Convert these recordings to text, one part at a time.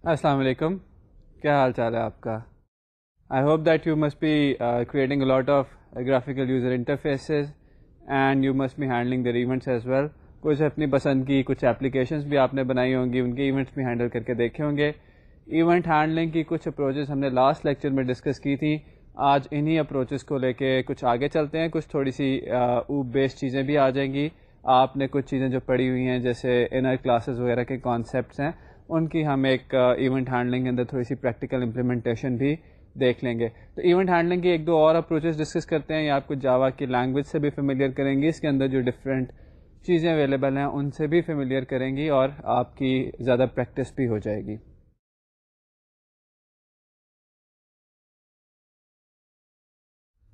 السلام علیکم. کیا حال چال ہے آپ کا؟ I hope that you must be creating a lot of graphical user interfaces and you must be handling their events as well. کچھ اپنی پسند کی کچھ اپلیکیشنز بھی آپ نے بنائی ہوں گی, ان کے ایونٹس بھی ہینڈل کر کے دیکھے ہوں گے. ایونٹ ہینڈلنگ کی کچھ اپروچز ہم نے لاسٹ لیکچر میں ڈسکس کی تھیں. آج انہی اپروچز کو لے کے کچھ آگے چلتے ہیں. کچھ تھوڑی سی اوپ بیسڈ چیزیں بھی آ جائیں گی. آپ نے کچھ چیزیں جو پڑھی ہوئی ہیں جیسے انر کلاسز وغیرہ کے کانسیپٹس ہیں, ان کی ہم ایک ایونٹ ہینڈلنگ کے اندر تھوڑی سی پریکٹیکل امپلیمنٹیشن بھی دیکھ لیں گے. تو ایونٹ ہینڈلنگ کی ایک دو اور اپروچز ڈسکس کرتے ہیں. یہ آپ کو جاوا کی لینگویج سے بھی فیملیئر کریں گی, اس کے اندر جو ڈفرینٹ چیزیں اویلیبل ہیں ان سے بھی فیملیئر کریں گی اور آپ کی زیادہ پریکٹس بھی ہو جائے گی.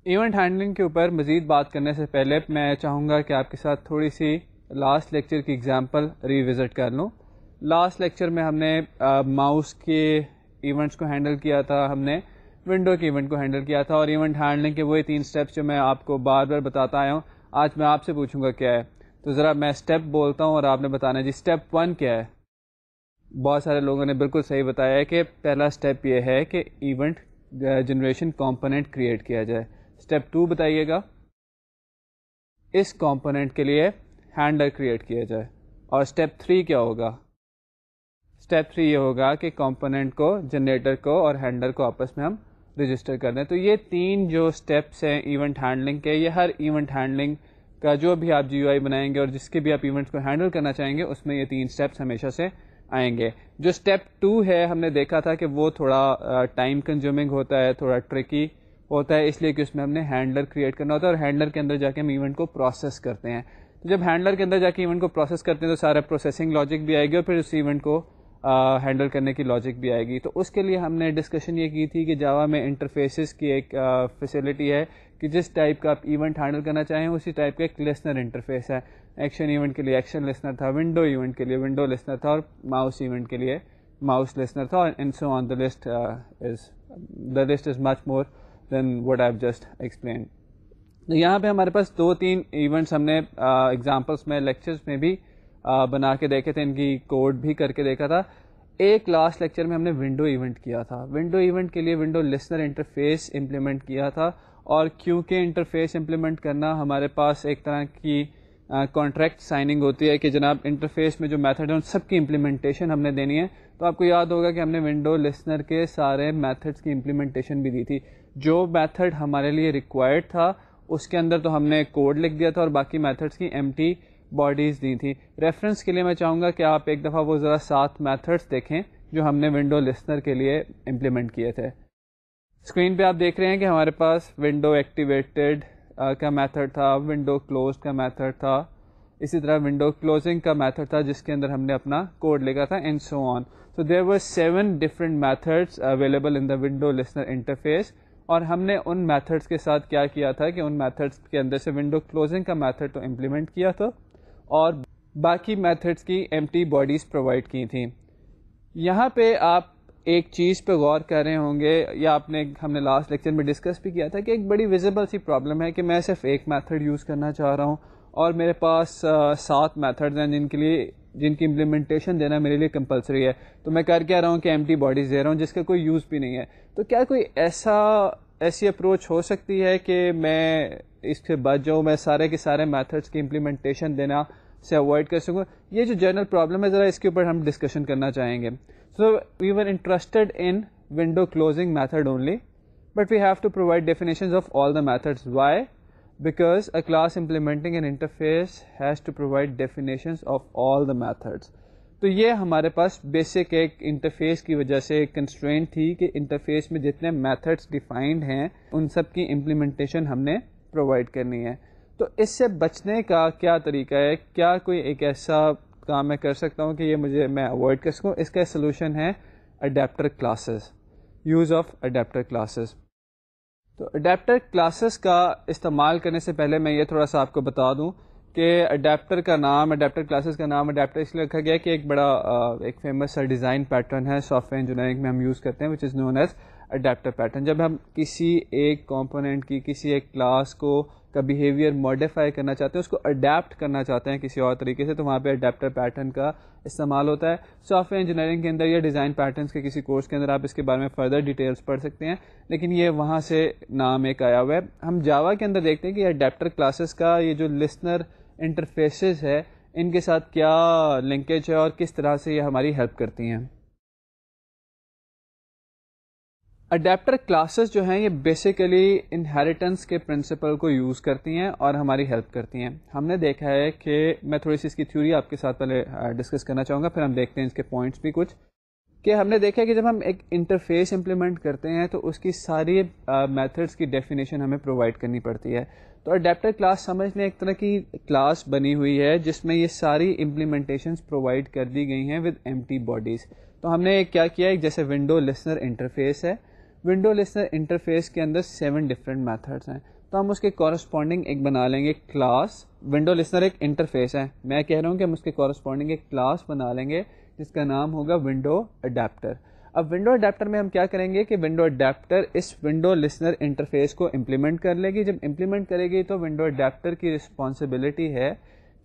ایونٹ ہینڈلنگ کے اوپر مزید بات کرنے سے پہلے میں چاہوں گا کہ آپ کے ساتھ تھوڑی سی لاسٹ لیکچر کی ایگزامپل ریوزٹ کر لوں. لاسٹ لیکچر میں ہم نے ماؤس کے ایونٹس کو ہینڈل کیا تھا, ہم نے ونڈو کے ایونٹ کو ہینڈل کیا تھا, اور ایونٹ ہینڈلنگ کے وہی 3 اسٹیپس جو میں آپ کو بار بار بتاتا آیا ہوں, آج میں آپ سے پوچھوں گا کیا ہے. تو ذرا میں اسٹیپ بولتا ہوں اور آپ نے بتانا جی اسٹیپ 1 کیا ہے. بہت سارے لوگوں نے بالکل صحیح بتایا ہے کہ پہلا اسٹیپ یہ ہے کہ ایونٹ جنریشن کمپوننٹ کریٹ کیا جائے. اسٹیپ 2 بتائیے گا. اس کمپوننٹ کے لیے ہینڈلر کریٹ کیا جائے. اور اسٹیپ 3 کیا ہوگا؟ اسٹیپ 3 یہ ہوگا کہ کمپوننٹ کو, جنریٹر کو اور ہینڈلر کو آپس میں ہم رجسٹر کر دیں. تو یہ 3 جو اسٹیپس ہیں ایونٹ ہینڈلنگ کے, یہ ہر ایونٹ ہینڈلنگ کا جو بھی آپ جی یو آئی بنائیں گے اور جس کے بھی آپ ایونٹس کو ہینڈل کرنا چاہیں گے, اس میں یہ 3 اسٹیپس ہمیشہ سے آئیں گے. جو اسٹیپ 2 ہے ہم نے دیکھا تھا کہ وہ تھوڑا ٹائم کنزیومنگ ہوتا ہے, تھوڑا ٹرکی ہوتا ہے, اس لیے کہ اس میں ہم نے ہینڈلر کریٹ کرنا ہوتا ہے, اور ہینڈلر کے اندر جا کے ہم ایونٹ کو پروسیس کرتے ہیں. تو جب ہینڈلر کے اندر جا کے ایونٹ کو پروسیس کرتے ہیں تو سارا پروسیسنگ لاجک بھی آئے گی, اور پھر اس ایونٹ کو ہینڈل کرنے کی لاجک بھی آئے گی. تو اس کے لیے ہم نے ڈسکشن یہ کی تھی کہ جاوا میں انٹرفیسز کی ایک فیسلٹی ہے کہ جس ٹائپ کا آپ ایونٹ ہینڈل کرنا چاہیں اسی ٹائپ کا ایک لسنر انٹرفیس ہے. ایکشن ایونٹ کے لیے ایکشن لسنر تھا, ونڈو ایونٹ کے لیے ونڈو لسنر تھا, اور ماؤس ایونٹ کے لیے ماؤس لسنر تھا, and so on. The list is much more than what I have just explain. یہاں پہ ہمارے پاس 2-3 ایونٹس ہم نے ایگزامپلس میں لیکچرز میں بھی بنا کے دیکھے تھے, ان کی کوڈ بھی کر کے دیکھا تھا. ایک لاسٹ لیکچر میں ہم نے ونڈو ایونٹ کیا تھا. ونڈو ایونٹ کے لیے ونڈو لسنر انٹرفیس امپلیمنٹ کیا تھا, اور کیونکہ انٹرفیس امپلیمنٹ کرنا ہمارے پاس ایک طرح کی کانٹریکٹ سائننگ ہوتی ہے کہ جناب انٹرفیس میں جو میتھڈ ہیں ان سب کی امپلیمنٹیشن ہم نے دینی ہے. تو آپ کو یاد ہوگا کہ ہم نے ونڈو لسنر کے سارے میتھڈس کی امپلیمنٹیشن بھی دی تھی. جو میتھڈ ہمارے لیے ریکوائرڈ تھا اس کے اندر تو ہم نے کوڈ لکھ دیا تھا, اور باقی میتھڈس کی ایمٹی باڈیز دی تھی. ریفرنس کے لیے میں چاہوں گا کہ آپ ایک دفعہ وہ ذرا 7 میتھڈس دیکھیں جو ہم نے ونڈو لسنر کے لیے امپلیمنٹ کیے تھے. اسکرین پہ آپ دیکھ رہے ہیں کہ ہمارے پاس ونڈو ایکٹیویٹڈ کا میتھڈ تھا, ونڈو کلوز کا میتھڈ تھا, اسی طرح ونڈو کلوزنگ کا میتھڈ تھا جس کے اندر ہم نے اپنا کوڈ لکھا تھا, and so on. So there were 7 different methods available in the window listener interface, اور ہم نے ان میتھڈس کے ساتھ کیا کیا تھا کہ ان میتھڈس کے اندر سے ونڈو کلوزنگ کا میتھڈ تو امپلیمنٹ کیا تھا, اور باقی میتھڈس کی ایمٹی باڈیز پرووائڈ کی تھیں. یہاں پہ آپ ایک چیز پہ غور کر رہے ہوں گے, یا ہم نے لاسٹ لیکچر میں ڈسکس بھی کیا تھا کہ ایک بڑی ویزیبل سی پرابلم ہے کہ میں صرف ایک میتھڈ یوز کرنا چاہ رہا ہوں, اور میرے پاس 7 میتھڈز ہیں جن کی امپلیمنٹیشن دینا میرے لیے کمپلسری ہے. تو میں کر کیا رہا ہوں کہ ایمٹی باڈیز دے رہا ہوں جس کا کوئی یوز بھی نہیں ہے. تو کیا کوئی ایسی اپروچ ہو سکتی ہے کہ میں اس سے بچ جاؤں, میں سارے کے سارے میتھڈس کی امپلیمنٹیشن دینا سے اوائڈ کر سکوں؟ یہ جو جنرل پرابلم ہے ذرا اس کے اوپر ہم ڈسکشن کرنا چاہیں گے. So we are interested in window closing method only, but we have to provide definitions of all the methods. Why? Because a class implementing an interface has to provide definitions of all the methods. تو یہ ہمارے پاس basic ایک interface کی وجہ سے ایک constraint تھی کہ انٹرفیس میں جتنے میتھڈس ڈیفائنڈ ہیں ان سب کی امپلیمنٹیشن ہم نے پرووائڈ کرنی ہے. تو اس سے بچنے کا کیا طریقہ ہے؟ کیا کوئی ایک ایسا کام میں کر سکتا ہوں کہ یہ میں اوائڈ کر سکوں؟ اس کا سولوشن ہے adapter classes, use of adapter classes. تو اڈیپٹر کلاسز کا استعمال کرنے سے پہلے میں یہ تھوڑا سا آپ کو بتا دوں کہ اڈیپٹر کلاسز کا نام اڈیپٹر اس لیے رکھا گیا کہ ایک بڑا ایک فیمس ڈیزائن پیٹرن ہے سافٹ ویئر انجینئرنگ میں ہم یوز کرتے ہیں, وچ از نون ایز اڈیپٹر پیٹرن. جب ہم کسی ایک کمپوننٹ کی, کسی ایک کلاس کو کا بیہیویئر ماڈیفائی کرنا چاہتے ہیں, اس کو اڈیپٹ کرنا چاہتے ہیں کسی اور طریقے سے, تو وہاں پہ اڈیپٹر پیٹرن کا استعمال ہوتا ہے. سافٹ ویئر انجینئرنگ کے اندر یا ڈیزائن پیٹرنس کے کسی کورس کے اندر آپ اس کے بارے میں فردر ڈیٹیلس پڑھ سکتے ہیں, لیکن یہ وہاں سے نام ایک آیا ہوا ہے. ہم جاوا کے اندر دیکھتے ہیں کہ اڈیپٹر کلاسز کا یہ جو لسنر انٹرفیسز ہے ان کے ساتھ کیا لنکیج ہے اور کس طرح سے یہ ہماری ہیلپ کرتی ہیں. اڈیپٹر کلاسز جو ہیں یہ بیسیکلی انہیریٹنس کے پرنسپل کو یوز کرتی ہیں اور ہماری ہیلپ کرتی ہیں. ہم نے دیکھا ہے کہ میں تھوڑی سی اس کی تھیوری آپ کے ساتھ پہلے ڈسکس کرنا چاہوں گا, پھر ہم دیکھتے ہیں اس کے پوائنٹس بھی کچھ, کہ ہم نے دیکھا ہے کہ جب ہم ایک انٹرفیس امپلیمنٹ کرتے ہیں تو اس کی ساری میتھڈس کی ڈیفینیشن ہمیں پرووائڈ کرنی پڑتی ہے. تو اڈیپٹر کلاس سمجھ لیں ایک طرح کی کلاس بنی ہوئی ہے جس میں یہ ساری امپلیمنٹیشنس پرووائڈ کر دی گئی ہیں ود ایمٹی باڈیز. تو ہم نے کیا کیا, ایک جیسے ونڈو لسنر انٹرفیس ہے, ونڈو لسنر انٹرفیس کے اندر 7 ڈفرینٹ میتھڈس ہیں, تو ہم اس کے کورسپونڈنگ ایک بنا لیں گے کلاس. ونڈو لسنر ایک انٹرفیس ہے, میں کہہ رہا ہوں کہ ہم اس کے کورسپونڈنگ ایک کلاس بنا لیں گے جس کا نام ہوگا ونڈو اڈیپٹر. اب ونڈو اڈیپٹر میں ہم کیا کریں گے کہ ونڈو اڈیپٹر اس ونڈو لسنر انٹرفیس کو امپلیمنٹ کر لے گی. جب امپلیمنٹ کرے گی تو ونڈو اڈیپٹر کی رسپانسبلٹی ہے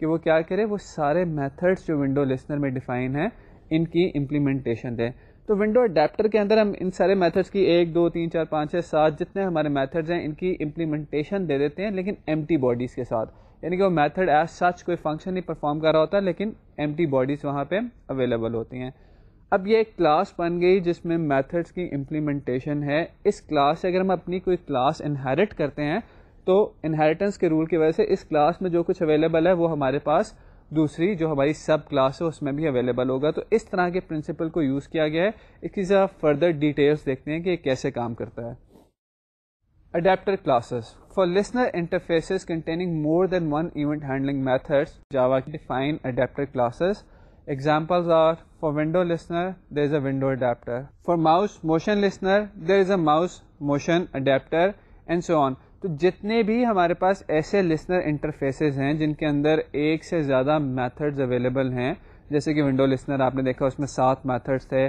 کہ وہ کیا کرے, وہ سارے میتھڈس جو ونڈو لسنر میں ڈیفائن ہیں ان کی امپلیمنٹیشن دیں. تو ونڈو اڈیپٹر کے اندر ہم ان سارے میتھڈس کی 1 2 3 4 5 6 7 جتنے ہمارے میتھڈز ہیں ان کی امپلیمنٹیشن دے دیتے ہیں, لیکن ایمٹی باڈیز کے ساتھ, یعنی کہ وہ میتھڈ ایز سچ کوئی فنکشن نہیں پرفارم کر رہا ہوتا, لیکن ایمٹی باڈیز وہاں پہ اویلیبل ہوتی ہیں. اب یہ ایک کلاس بن گئی جس میں میتھڈس کی امپلیمنٹیشن ہے. اس کلاس سے اگر ہم اپنی کوئی کلاس انہیرٹ کرتے ہیں تو انہیریٹنس کے رول کی وجہ سے اس کلاس میں جو کچھ اویلیبل ہے وہ ہمارے پاس دوسری جو ہماری سب کلاس ہے اس میں بھی اویلیبل ہوگا. تو اس طرح کے پرنسپل کو یوز کیا گیا ہے. اس کی ذرا فردر ڈیٹیلس دیکھتے ہیں کہ یہ کیسے کام کرتا ہے. Adapter classes for listener interfaces containing more than one event handling methods Java define adapter classes. Examples are for window listener there is a window adapter, for mouse motion listener there is a mouse motion adapter and so on. تو جتنے بھی ہمارے پاس ایسے listener interfaces ہیں جن کے اندر ایک سے زیادہ میتھڈز اویلیبل ہیں, جیسے کہ ونڈو لسنر آپ نے دیکھا اس میں 7 میتھڈس تھے,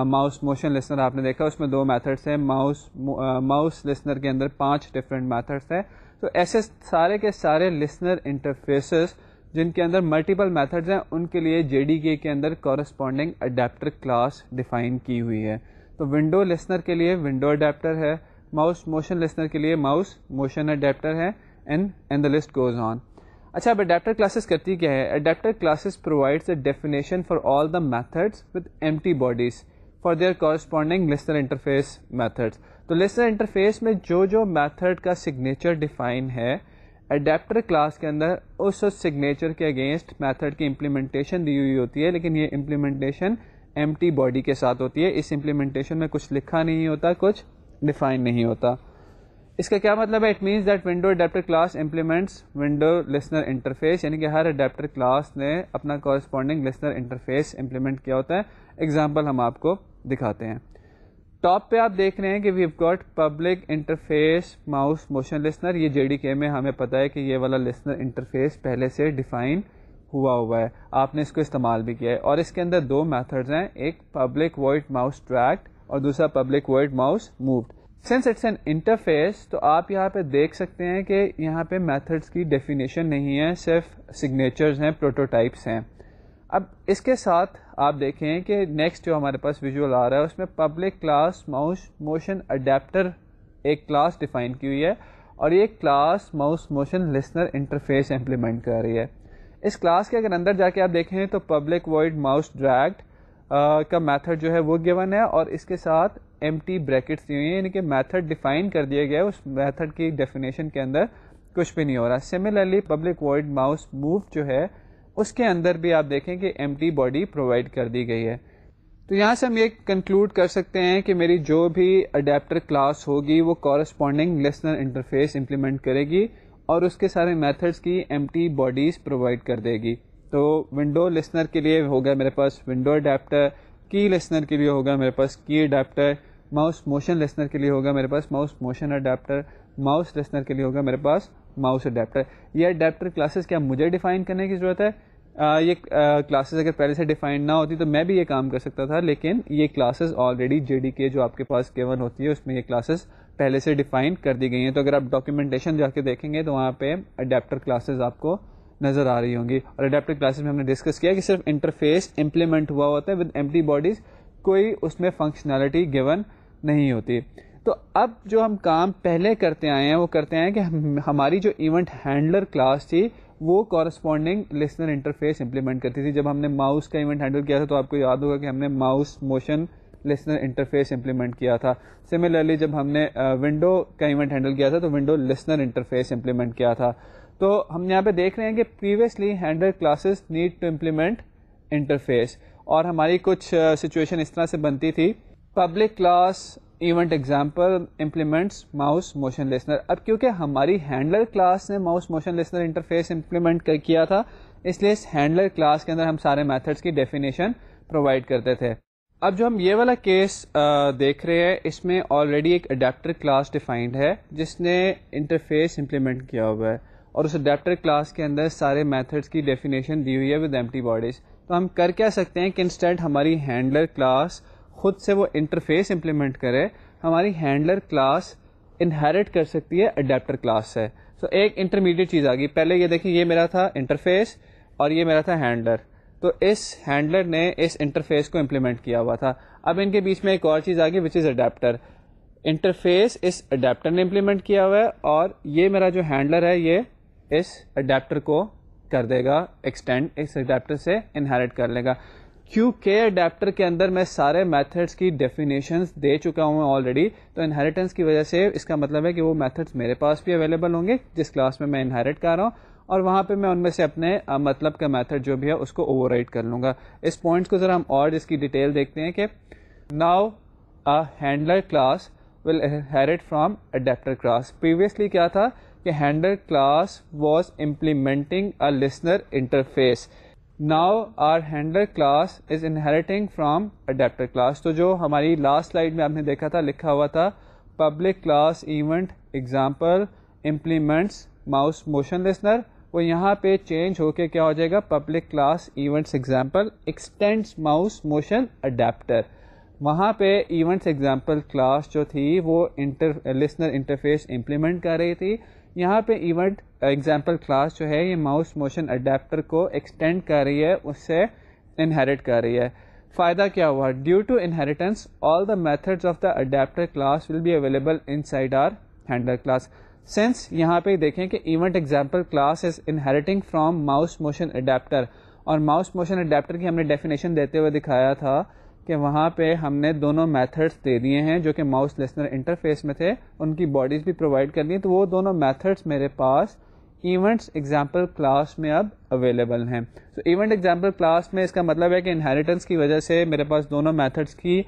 ماؤس موشن لسنر آپ نے دیکھا اس میں 2 میتھڈس تھے, ماؤس لسنر کے اندر 5 ڈفرینٹ میتھڈس تھے. تو ایسے سارے کے سارے لسنر انٹرفیسز جن کے اندر ملٹیپل میتھڈز ہیں ان کے لیے جے ڈی کے اندر کورسپونڈنگ اڈیپٹر کلاس ڈیفائن کی ہوئی ہے. تو ونڈو لسنر کے لیے ونڈو اڈیپٹر ہے, ماؤس موشن لسنر کے لیے ماؤس موشن اڈیپٹر ہے, and the list goes on. اچھا, اب اڈیپٹر کلاسز کرتی کیا ہے؟ Adapter classes provides a definition for all the methods with empty bodies for their corresponding listener interface methods. تو listener interface میں جو میتھڈ کا سگنیچر ڈیفائن ہے اڈیپٹر کلاس کے اندر اس سگنیچر کے اگینسٹ میتھڈ کی امپلیمنٹیشن دی ہوئی ہوتی ہے, لیکن یہ امپلیمنٹیشن ایمٹی باڈی کے ساتھ ہوتی ہے. اس امپلیمنٹیشن میں کچھ لکھا نہیں ہوتا, کچھ ڈیفائن نہیں ہوتا. اس کا کیا مطلب ہے؟ It means that window adapter class implements window listener interface, یعنی کہ ہر اڈیپٹر کلاس نے اپنا کورسپونڈنگ لسنر انٹرفیس امپلیمنٹ کیا ہوتا ہے. ایگزامپل ہم آپ کو دکھاتے ہیں. ٹاپ پہ آپ دیکھ رہے ہیں کہ we've got public interface mouse motion listener. یہ جے ڈی کے میں ہمیں پتہ ہے کہ یہ والا لسنر انٹرفیس پہلے سے ڈیفائن ہوا ہے, آپ نے اس کو استعمال بھی کیا ہے, اور اس کے اندر 2 میتھڈز ہیں, ایک پبلک وائڈ ماؤس ٹریکڈ اور دوسرا public void mouse moved. Since it's an interface تو آپ یہاں پہ دیکھ سکتے ہیں کہ یہاں پہ میتھڈس کی ڈیفینیشن نہیں ہے, صرف سگنیچرز ہیں, پروٹوٹائپس ہیں. اب اس کے ساتھ آپ دیکھیں کہ نیکسٹ جو ہمارے پاس ویژول آ رہا ہے اس میں public class mouse motion adapter ایک کلاس ڈیفائن کی ہوئی ہے, اور یہ class mouse motion listener interface implement کر رہی ہے. اس کلاس کے اگر اندر جا کے آپ دیکھیں تو پبلک وائڈ ماؤس ڈریگڈ کا میتھڈ جو ہے وہ گیون ہے, اور اس کے ساتھ ایمٹی بریکٹس دی ہوئی ہیں, یعنی کہ میتھڈ ڈیفائن کر دیا گیا ہے, اس میتھڈ کی ڈیفینیشن کے اندر کچھ بھی نہیں ہو رہا. Similarly public void mouse move جو ہے اس کے اندر بھی آپ دیکھیں کہ ایمٹی باڈی پرووائڈ کر دی گئی ہے. تو یہاں سے ہم یہ کنکلوڈ کر سکتے ہیں کہ میری جو بھی اڈیپٹر کلاس ہوگی وہ کورسپونڈنگ لسنر انٹرفیس امپلیمنٹ کرے گی اور اس کے سارے میتھڈس کی ایمٹی باڈیز پرووائڈ کر دے گی. تو ونڈو لسنر کے لیے ہوگا میرے پاس ونڈو اڈیپٹر, کی لسنر کے لیے ہوگا میرے پاس کی اڈیپٹر, ماؤس موشن لسنر کے لیے ہوگا میرے پاس mouse motion adapter, mouse listener کے لیے ہوگا میرے پاس ماؤس اڈیپٹر. یہ اڈیپٹر کلاسز کیا مجھے ڈیفائن کرنے کی ضرورت ہے؟ یہ کلاسز اگر پہلے سے ڈیفائن نہ ہوتی تو میں بھی یہ کام کر سکتا تھا, لیکن یہ کلاسز آلریڈی جے ڈی کے جو آپ کے پاس گیون ہوتی ہے اس میں یہ کلاسز پہلے سے ڈیفائن کر دی گئی ہیں. تو اگر آپ ڈاکیومنٹیشن جا کے دیکھیں گے تو وہاں پہ اڈیپٹر کلاسز آپ کو نظر آ رہی ہوں گی. اور اڈیپٹر کلاسز میں ہم نے ڈسکس کیا کہ صرف انٹرفیس امپلیمنٹ ہوا ہوتا ہے ود ایمٹی باڈیز, کوئی اس میں فنکشنالٹی گیون نہیں ہوتی. تو اب جو ہم کام پہلے کرتے آئے ہیں وہ کرتے ہیں کہ ہماری جو ایونٹ ہینڈلر کلاس تھی وہ کورسپونڈنگ لسنر انٹرفیس امپلیمنٹ کرتی تھی. جب ہم نے ماؤس کا ایونٹ ہینڈل کیا تھا تو آپ کو یاد ہوگا کہ ہم نے mouse motion listener interface implement کیا تھا. سملرلی جب ہم نے ونڈو کا ایونٹ ہینڈل کیا تھا تو ونڈو لسنر انٹرفیس امپلیمنٹ کیا تھا. تو ہم یہاں پہ دیکھ رہے ہیں کہ previously handler classes need to implement interface, اور ہماری کچھ سچویشن اس طرح سے بنتی تھی. Public class event example implements mouse motion listener. اب کیونکہ ہماری ہینڈلر کلاس نے mouse motion listener interface implement کیا تھا اس لیے اس ہینڈلر کلاس کے اندر ہم سارے میتھڈس کی ڈیفینیشن پرووائڈ کرتے تھے. اب جو ہم یہ والا کیس دیکھ رہے ہیں اس میں آلریڈی ایک اڈیپٹر کلاس ڈیفائنڈ ہے جس نے انٹرفیس امپلیمنٹ کیا ہوا ہے, اور اس اڈیپٹر کلاس کے اندر سارے میتھڈس کی ڈیفینیشن دی ہوئی ہے ود ایمٹی باڈیز. تو ہم کر کیا سکتے ہیں کہ انسٹنٹ ہماری ہینڈلر کلاس خود سے وہ انٹرفیس امپلیمنٹ کرے, ہماری ہینڈلر کلاس انہیرٹ کر سکتی ہے اڈیپٹر کلاس سے. تو ایک انٹرمیڈیٹ چیز آ گئی. پہلے یہ دیکھیں یہ میرا تھا انٹرفیس اور یہ میرا تھا ہینڈلر, تو اس ہینڈلر نے اس انٹرفیس کو امپلیمنٹ کیا ہوا تھا. اب ان کے بیچ میں ایک اور چیز آ گئی وچ از اڈیپٹر. انٹرفیس اس اڈیپٹر نے امپلیمنٹ کیا ہوا ہے اور یہ میرا جو ہینڈلر ہے یہ اس اڈیپٹر کو کر دے گا ایکسٹینڈ, اس اڈیپٹر سے انہیرٹ کر لے گا. کیونکہ اڈیپٹر کے اندر میں سارے میتھڈس کی ڈیفینیشنز دے چکا ہوں آلریڈی, تو انہیریٹنس کی وجہ سے اس کا مطلب ہے کہ وہ میتھڈس میرے پاس بھی اویلیبل ہوں گے جس کلاس میں انہیرٹ کر رہا ہوں, اور وہاں پہ میں ان میں سے اپنے مطلب کا میتھڈ جو بھی ہے اس کو اوور رائٹ کر لوں گا. اس پوائنٹس کو ذرا ہم اور اس کی ڈیٹیل دیکھتے ہیں کہ now handler class will inherent from adapter class. Previously کیا تھا کہ handler class was implementing a listener interface. Now our handler class is inheriting from adapter class. تو جو ہماری لاسٹ سلائڈ میں آپ نے دیکھا تھا لکھا ہوا تھا public class event example implements mouse motion listener, وہ یہاں پہ چینج ہو کے کیا ہو جائے گا public class events example extends mouse motion adapter. وہاں پہ ایونٹس ایگزامپل کلاس جو تھی وہ لسنر انٹرفیس امپلیمنٹ کر رہی تھی, یہاں پہ ایونٹ ایگزامپل کلاس جو ہے یہ ماؤس موشن اڈیپٹر کو ایکسٹینڈ کر رہی ہے, اس سے انہیرٹ کر رہی ہے. فائدہ کیا ہوا, due to inheritance all the methods of the adapter class will be available inside our handler class. Since یہاں پہ دیکھیں کہ event example class is inheriting from mouse motion adapter, اور ماؤس موشن اڈیپٹر کی ہم نے definition دیتے ہوئے دکھایا تھا کہ وہاں پہ ہم نے دونوں میتھڈس دے دیے ہیں جو کہ ماؤس لسنر انٹرفیس میں تھے, ان کی باڈیز بھی پرووائڈ کر دی, تو وہ دونوں میتھڈس میرے پاس ایونٹس ایگزامپل کلاس میں اب اویلیبل ہیں. تو ایونٹ ایگزامپل کلاس میں اس کا مطلب ہے کہ انہیریٹنس کی وجہ سے میرے پاس دونوں میتھڈس کی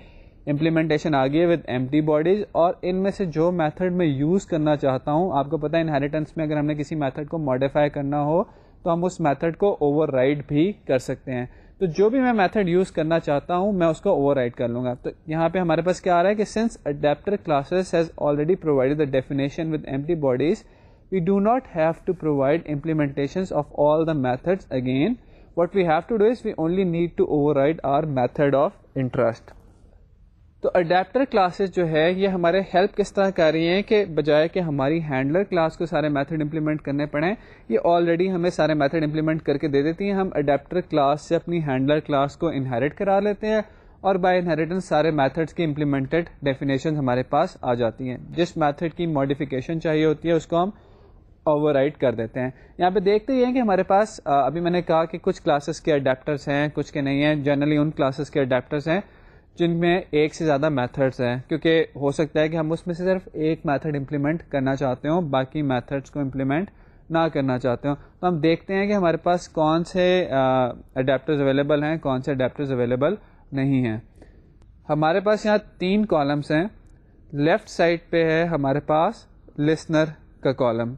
امپلیمنٹیشن آ گئی ہے ود ایمٹی باڈیز, اور ان میں سے جو میتھڈ میں یوز کرنا چاہتا ہوں, آپ کو پتہ ہے انہیریٹنس میں اگر ہم نے کسی میتھڈ کو ماڈیفائی کرنا ہو تو ہم اس میتھڈ کو اوور رائڈ بھی کر سکتے ہیں. تو جو بھی میں میتھڈ یوز کرنا چاہتا ہوں میں اس کو اوور رائڈ کر لوں گا. تو یہاں پہ ہمارے پاس کیا آ رہا ہے کہ since adapter classes has already provided the definition with empty bodies, we do not have to provide implementations of all the methods again. What we have to do is we only need to override our method of interest. تو adapter classes جو ہے یہ ہمارے help کس طرح کر رہی ہیں کہ بجائے کہ ہماری ہینڈلر کلاس کو سارے میتھڈ امپلیمنٹ کرنے پڑیں, یہ آلریڈی ہمیں سارے میتھڈ امپلیمنٹ کر کے دے دیتی ہیں. ہم اڈیپٹر کلاس سے اپنی ہینڈلر کلاس کو انہیرٹ کرا لیتے ہیں اور بائی انہیریٹنس سارے میتھڈس کی امپلیمنٹڈ ڈیفینیشن ہمارے پاس آ جاتی ہیں. جس میتھڈ کی ماڈیفیکیشن چاہیے ہوتی ہے اس کو ہم اوور رائڈ کر دیتے ہیں. یہاں پہ دیکھتے ہی ہیں کہ ہمارے پاس ابھی میں نے کہا کہ کچھ کلاسز کے اڈیپٹرس ہیں کچھ کے نہیں ہیں. جنرلی ان کلاسز کے اڈیپٹرس ہیں جن میں ایک سے زیادہ میتھڈس ہیں, کیونکہ ہو سکتا ہے کہ ہم اس میں سے صرف ایک میتھڈ امپلیمنٹ کرنا چاہتے ہوں, باقی میتھڈس کو امپلیمنٹ نہ کرنا چاہتے ہوں. تو ہم دیکھتے ہیں کہ ہمارے پاس کون سے اڈیپٹرز اویلیبل ہیں, کون سے اڈیپٹرز اویلیبل نہیں ہیں. ہمارے پاس یہاں 3 کالمس ہیں. لیفٹ سائڈ پہ ہے ہمارے پاس لسنر کا کالم,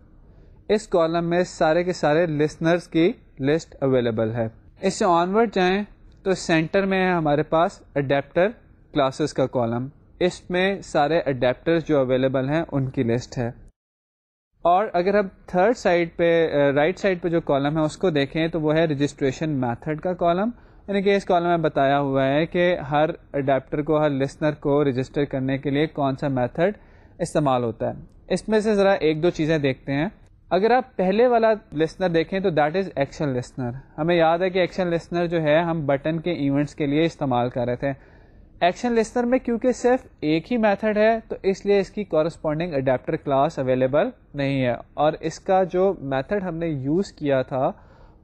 اس کالم میں سارے کے سارے لسنرز کی لسٹ اویلیبل ہے. اس سے آنورڈ جائیں تو سینٹر میں ہے ہمارے پاس اڈیپٹر کلاسز کا کالم, اس میں سارے اڈیپٹرز جو اویلیبل ہیں ان کی لسٹ ہے. اور اگر اب تھرڈ سائڈ پہ رائٹ سائڈ پہ جو کالم ہے اس کو دیکھیں تو وہ ہے رجسٹریشن میتھڈ کا کالم, یعنی کہ اس کالم میں بتایا ہوا ہے کہ ہر اڈیپٹر کو, ہر لسنر کو رجسٹر کرنے کے لیے کون سا میتھڈ استعمال ہوتا ہے. اس میں سے ذرا ایک دو چیزیں دیکھتے ہیں. اگر آپ پہلے والا لسنر دیکھیں تو دیٹ از ایکشن لسنر. ہمیں یاد ہے کہ ایکشن لسنر جو ہے ہم بٹن کے ایونٹس کے لیے استعمال کر رہے تھے. ایکشن لسنر میں کیونکہ صرف ایک ہی میتھڈ ہے تو اس لیے اس کی کورسپونڈنگ اڈیپٹر کلاس اویلیبل نہیں ہے, اور اس کا جو میتھڈ ہم نے یوز کیا تھا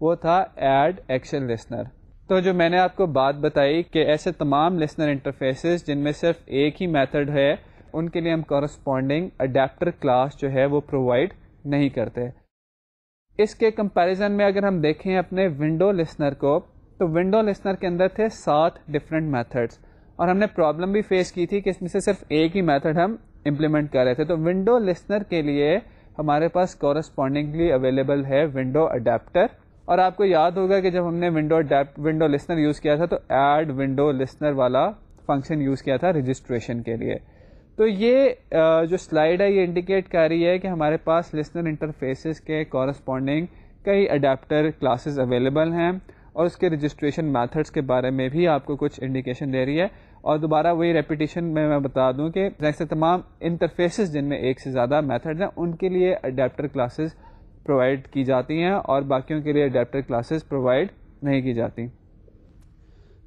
وہ تھا ایڈ ایکشن لسنر. تو جو میں نے آپ کو بات بتائی کہ ایسے تمام لسنر انٹرفیسز جن میں صرف ایک ہی میتھڈ ہے ان کے لیے ہم کورسپونڈنگ اڈیپٹر کلاس جو ہے وہ پرووائڈ نہیں کرتے. اس کے کمپیریزن میں اگر ہم دیکھیں اپنے ونڈو لسنر کو, تو ونڈو لسنر کے اندر تھے 7 ڈفرینٹ میتھڈس, اور ہم نے پرابلم بھی فیس کی تھی کہ اس میں سے صرف ایک ہی میتھڈ ہم امپلیمنٹ کر رہے تھے. تو ونڈو لسنر کے لیے ہمارے پاس کورسپونڈنگلی اویلیبل ہے ونڈو اڈیپٹر. اور آپ کو یاد ہوگا کہ جب ہم نے ونڈو لسنر یوز کیا تھا تو ایڈ ونڈو لسنر والا فنکشن یوز کیا تھا رجسٹریشن کے لیے. تو یہ جو سلائیڈ ہے یہ انڈیکیٹ کر رہی ہے کہ ہمارے پاس لسنر انٹرفیسز کے کورسپونڈنگ کئی اڈیپٹر کلاسز اویلیبل ہیں, اور اس کے رجسٹریشن میتھڈس کے بارے میں بھی آپ کو کچھ انڈیکیشن دے رہی ہے. اور دوبارہ وہی ریپیٹیشن میں بتا دوں کہ جیسے تمام انٹرفیسز جن میں ایک سے زیادہ میتھڈ ہیں ان کے لیے اڈیپٹر کلاسز پرووائڈ کی جاتی ہیں اور باقیوں کے لیے اڈیپٹر کلاسز پرووائڈ نہیں کی جاتی.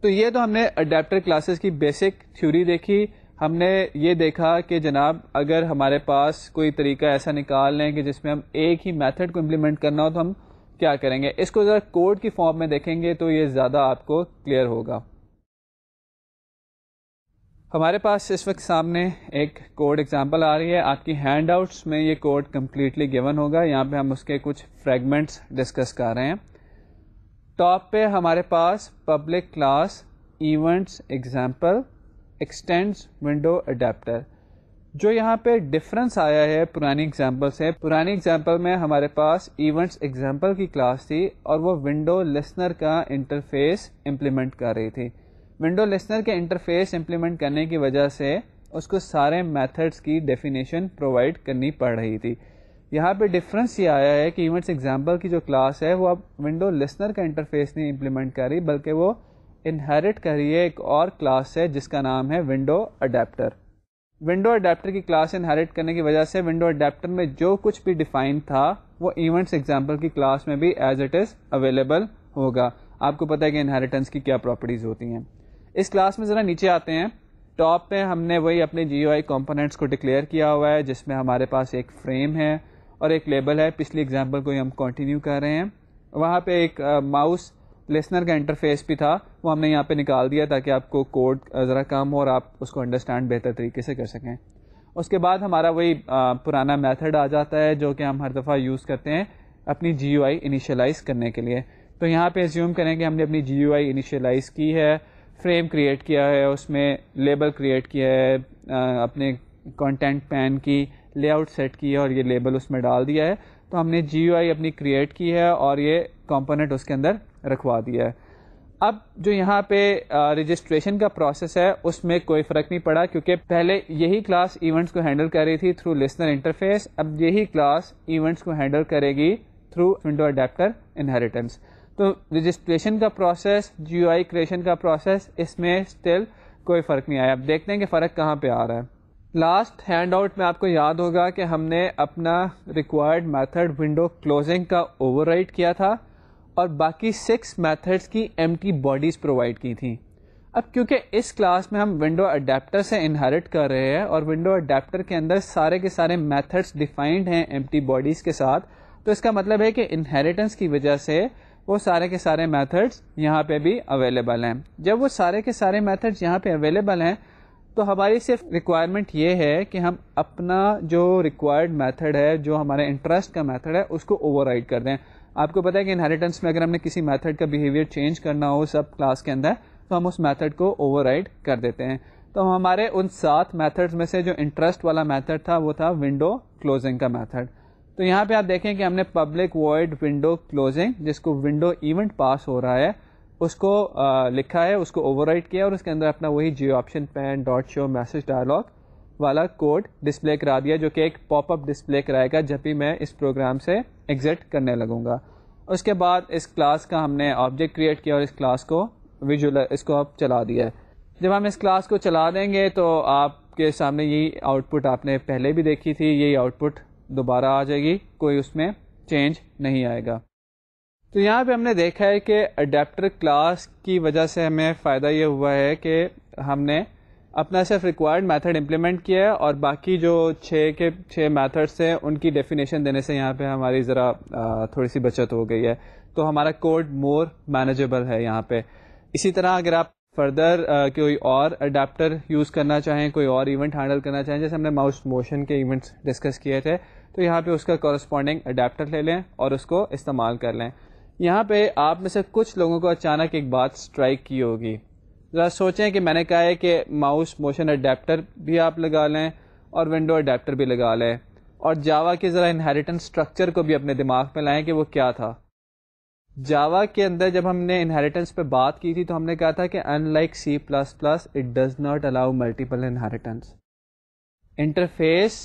تو یہ تو ہم نے اڈیپٹر کلاسز کی بیسک تھیوری دیکھی. ہم نے یہ دیکھا کہ جناب اگر ہمارے پاس کوئی طریقہ ایسا نکال لیں کہ جس میں ہم ایک ہی میتھڈ کو امپلیمنٹ کرنا ہو تو ہم کیا کریں گے. اس کو ذرا کوڈ کی فارم میں دیکھیں گے تو یہ زیادہ آپ کو کلیئر ہوگا. ہمارے پاس اس وقت سامنے ایک کوڈ ایگزامپل آ رہی ہے. آپ کی ہینڈ آؤٹس میں یہ کوڈ کمپلیٹلی گیون ہوگا. یہاں پہ ہم اس کے کچھ فریگمنٹس ڈسکس کر رہے ہیں. ٹاپ پہ ہمارے پاس public class events example extends window adapter. جو یہاں پہ ڈفرنس آیا ہے پرانی ایگزامپل سے, پرانی ایگزامپل میں ہمارے پاس ایونٹس ایگزامپل کی کلاس تھی اور وہ ونڈو لسنر کا انٹرفیس امپلیمنٹ کر رہی تھی. ونڈو لسنر کے انٹرفیس امپلیمنٹ کرنے کی وجہ سے اس کو سارے میتھڈس کی ڈیفینیشن پرووائڈ کرنی پڑ رہی تھی. یہاں پہ ڈفرنس یہ آیا ہے کہ ایونٹس ایگزامپل کی جو کلاس ہے وہ اب ونڈو لسنر کا انٹرفیس نہیں امپلیمنٹ کر رہی بلکہ وہ انہیرٹ کر رہی ہے ایک اور کلاس ہے جس کا نام ہے ونڈو اڈیپٹر. ونڈو اڈیپٹر کی کلاس انہیرٹ کرنے کی وجہ سے ونڈو اڈیپٹر میں جو کچھ بھی ڈیفائن تھا وہ ایونٹس ایگزامپل کی کلاس میں بھی ایز اٹ از اویلیبل ہوگا. آپ کو پتہ ہے کہ انہیریٹنس کی کیا پراپرٹیز ہوتی ہیں. اس کلاس میں ذرا نیچے آتے ہیں. ٹاپ پہ ہم نے وہی اپنے جی او آئی کمپوننٹس کو ڈکلیئر کیا ہوا ہے جس میں ہمارے پاس ایک فریم ہے اور ایک لیبل ہے. پچھلی ایگزامپل کو ہم کنٹینیو کر رہے ہیں. وہاں پہ ایک ماؤس لسنر کا انٹرفیس بھی تھا, وہ ہم نے یہاں پہ نکال دیا تاکہ آپ کو کوڈ ذرا کم ہو اور آپ اس کو انڈرسٹینڈ بہتر طریقے سے کر سکیں. اس کے بعد ہمارا وہی پرانا میتھڈ آ جاتا ہے جو کہ ہم ہر دفعہ یوز کرتے ہیں اپنی جی یو آئی انیشیلائز کرنے کے لیے. تو یہاں پہ ایزیوم کریں کہ ہم نے اپنی جی یو آئی انیشیلائز کی ہے, فریم کریٹ کیا ہے, اس میں لیبل کریٹ کیا ہے, اپنے کانٹینٹ پین کی لے آؤٹ سیٹ کی ہے اور یہ لیبل اس میں ڈال دیا ہے. تو ہم نے جی یو آئی اپنی کریٹ کی ہے اور یہ کمپوننٹ اس کے اندر رکھوا دیا ہے. اب جو یہاں پہ رجسٹریشن کا پروسیس ہے اس میں کوئی فرق نہیں پڑا کیونکہ پہلے یہی کلاس ایونٹس کو ہینڈل کر رہی تھی تھرو لسنر انٹرفیس. اب یہی کلاس ایونٹس کو ہینڈل کرے گی تھرو ونڈو اڈیپٹر انہیریٹنس. تو رجسٹریشن کا process, G U I creation کا پروسیس, اس میں اسٹل کوئی فرق نہیں آیا. اب دیکھتے ہیں کہ فرق کہاں پہ آ رہا ہے. لاسٹ ہینڈ آؤٹ میں آپ کو یاد ہوگا کہ ہم نے اپنا ریکوائرڈ میتھڈ ونڈو کلوزنگ کا اوور رائٹ کیا تھا اور باقی 6 میتھڈس کی ایمٹی باڈیز پرووائڈ کی تھیں. اب کیونکہ اس کلاس میں ہم ونڈو اڈیپٹر سے انہیرٹ کر رہے ہیں اور ونڈو اڈیپٹر کے اندر سارے کے سارے میتھڈس ڈیفائنڈ ہیں ایمٹی باڈیز کے ساتھ, تو اس کا مطلب ہے کہ انہیریٹنس کی وجہ سے وہ سارے کے سارے میتھڈس یہاں پہ بھی اویلیبل ہیں. جب وہ سارے کے سارے میتھڈس یہاں پہ اویلیبل ہیں تو ہماری صرف ریکوائرمنٹ یہ ہے کہ ہم اپنا جو ریکوائرڈ میتھڈ ہے, جو ہمارے انٹرسٹ کا میتھڈ ہے, اس کو اوور رائڈ کر دیں. آپ کو پتہ ہے کہ انہیریٹنس میں اگر ہم نے کسی میتھڈ کا بیہیویئر چینج کرنا ہو سب کلاس کے اندر تو ہم اس میتھڈ کو اوور رائڈ کر دیتے ہیں. تو ہمارے ان 7 میتھڈز میں سے جو انٹرسٹ والا میتھڈ تھا وہ تھا ونڈو کلوزنگ کا میتھڈ. تو یہاں پہ آپ دیکھیں کہ ہم نے پبلک وائڈ ونڈو کلوزنگ جس کو ونڈو ایونٹ پاس ہو رہا ہے اس کو لکھا ہے, اس کو اوور رائٹ کیا اور اس کے اندر اپنا وہی J option pane dot show message dialogue والا کوڈ ڈسپلے کرا دیا جو کہ ایک پاپ اپ ڈسپلے کرائے گا جب بھی میں اس پروگرام سے ایگزٹ کرنے لگوں گا. اس کے بعد اس کلاس کا ہم نے آبجیکٹ کریٹ کیا اور اس کلاس کو اس کو اب چلا دیا ہے. جب ہم اس کلاس کو چلا دیں گے تو آپ کے سامنے یہی آؤٹ پٹ آپ نے پہلے بھی دیکھی تھی, یہی آؤٹ پٹ دوبارہ آ جائے گی, کوئی اس میں چینج نہیں آئے گا. تو یہاں پہ ہم نے دیکھا ہے کہ اڈیپٹر کلاس کی وجہ سے ہمیں فائدہ یہ ہوا ہے کہ ہم نے اپنا صرف ریکوائرڈ میتھڈ امپلیمنٹ کیا ہے, اور باقی جو 6 میتھڈس ہیں ان کی ڈیفینیشن دینے سے یہاں پہ ہماری ذرا تھوڑی سی بچت ہو گئی ہے. تو ہمارا کوڈ مور مینیجیبل ہے یہاں پہ. اسی طرح اگر آپ فردر کوئی اور اڈیپٹر یوز کرنا چاہیں, کوئی اور ایونٹ ہینڈل کرنا چاہیں, جیسے ہم نے ماؤس موشن کے ایونٹس ڈسکس کیے تھے, تو یہاں پہ اس کا کورسپونڈنگ اڈیپٹر لے لیں اور اس کو استعمال کر لیں. یہاں پہ آپ میں سے کچھ لوگوں کو اچانک ایک بات اسٹرائک کی ہوگی. ذرا سوچیں کہ میں نے کہا ہے کہ ماؤس موشن اڈیپٹر بھی آپ لگا لیں اور ونڈو اڈیپٹر بھی لگا لیں, اور جاوا کے ذرا انہیریٹنس اسٹرکچر کو بھی اپنے دماغ میں لائیں کہ وہ کیا تھا. جاوا کے اندر جب ہم نے انہیریٹنس پہ بات کی تھی تو ہم نے کہا تھا کہ unlike C plus plus it does not allow multiple inheritance. Interface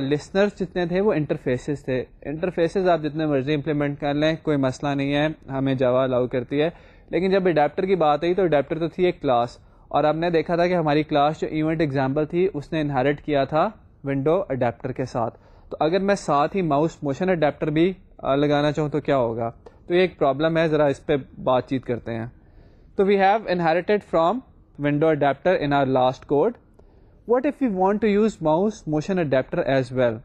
listeners جتنے تھے وہ انٹرفیسز تھے. انٹرفیسز آپ جتنے مرضی امپلیمنٹ کر لیں, کوئی مسئلہ نہیں ہے, ہمیں جاوا الاؤ کرتی ہے. لیکن جب اڈیپٹر کی بات آئی تو اڈیپٹر تو تھی ایک کلاس, اور ہم نے دیکھا تھا کہ ہماری کلاس جو ایونٹ ایگزامپل تھی اس نے انہیریٹ کیا تھا ونڈو اڈیپٹر کے ساتھ. تو اگر میں ساتھ ہی ماؤس موشن اڈیپٹر بھی لگانا چاہوں تو کیا ہوگا؟ تو یہ ایک پرابلم ہے, ذرا اس پہ بات چیت کرتے ہیں. تو we have inherited from window adapter in our last code. What if you want to use mouse motion adapter as well?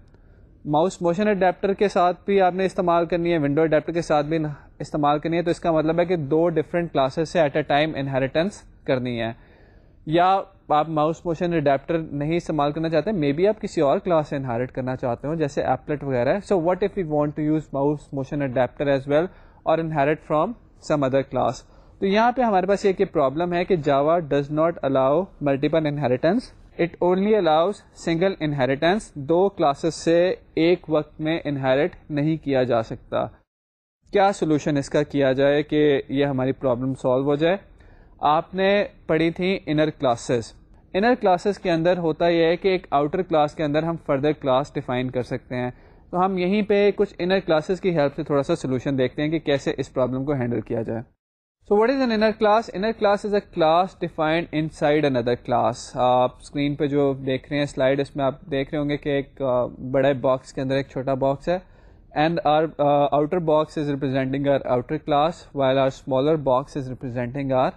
Mouse motion adapter کے ساتھ بھی آپ نے استعمال کرنی ہے, ونڈو اڈیپٹر کے ساتھ بھی استعمال کرنی ہے. تو اس کا مطلب ہے کہ 2 ڈفرینٹ کلاسز سے ایٹ اے ٹائم انہیریٹنس کرنی ہے. یا آپ ماؤس موشن اڈیپٹر نہیں استعمال کرنا چاہتے, مے بی آپ کسی اور کلاس سے انہیریٹ کرنا چاہتے ہو جیسے ایپلٹ وغیرہ. So what if you want to use mouse motion adapter as well اور inherit from some other class? تو یہاں پہ ہمارے پاس ایک پرابلم ہے کہ Java does not allow multiple inheritance, it only allows single inheritance. 2 classes سے ایک وقت میں انہیریٹ نہیں کیا جا سکتا. کیا سولوشن اس کا کیا جائے کہ یہ ہماری پرابلم سالو ہو جائے؟ آپ نے پڑھی تھی انر کلاسز. انر کلاسز کے اندر ہوتا یہ ہے کہ ایک آؤٹر کلاس کے اندر ہم فردر کلاس ڈیفائن کر سکتے ہیں. تو ہم یہیں پہ کچھ انر کلاسز کی ہیلپ سے تھوڑا سا سولوشن دیکھتے ہیں کہ کیسے اس پرابلم کو ہینڈل کیا جائے. So what is an inner class? Inner class is a class defined in side another class. آپ اسکرین پہ جو دیکھ رہے ہیں سلائڈ, اس میں آپ دیکھ رہے ہوں گے کہ ایک بڑے باکس کے اندر ایک چھوٹا باکس ہے, and our outer box is representing our outer class while our smaller box is representing our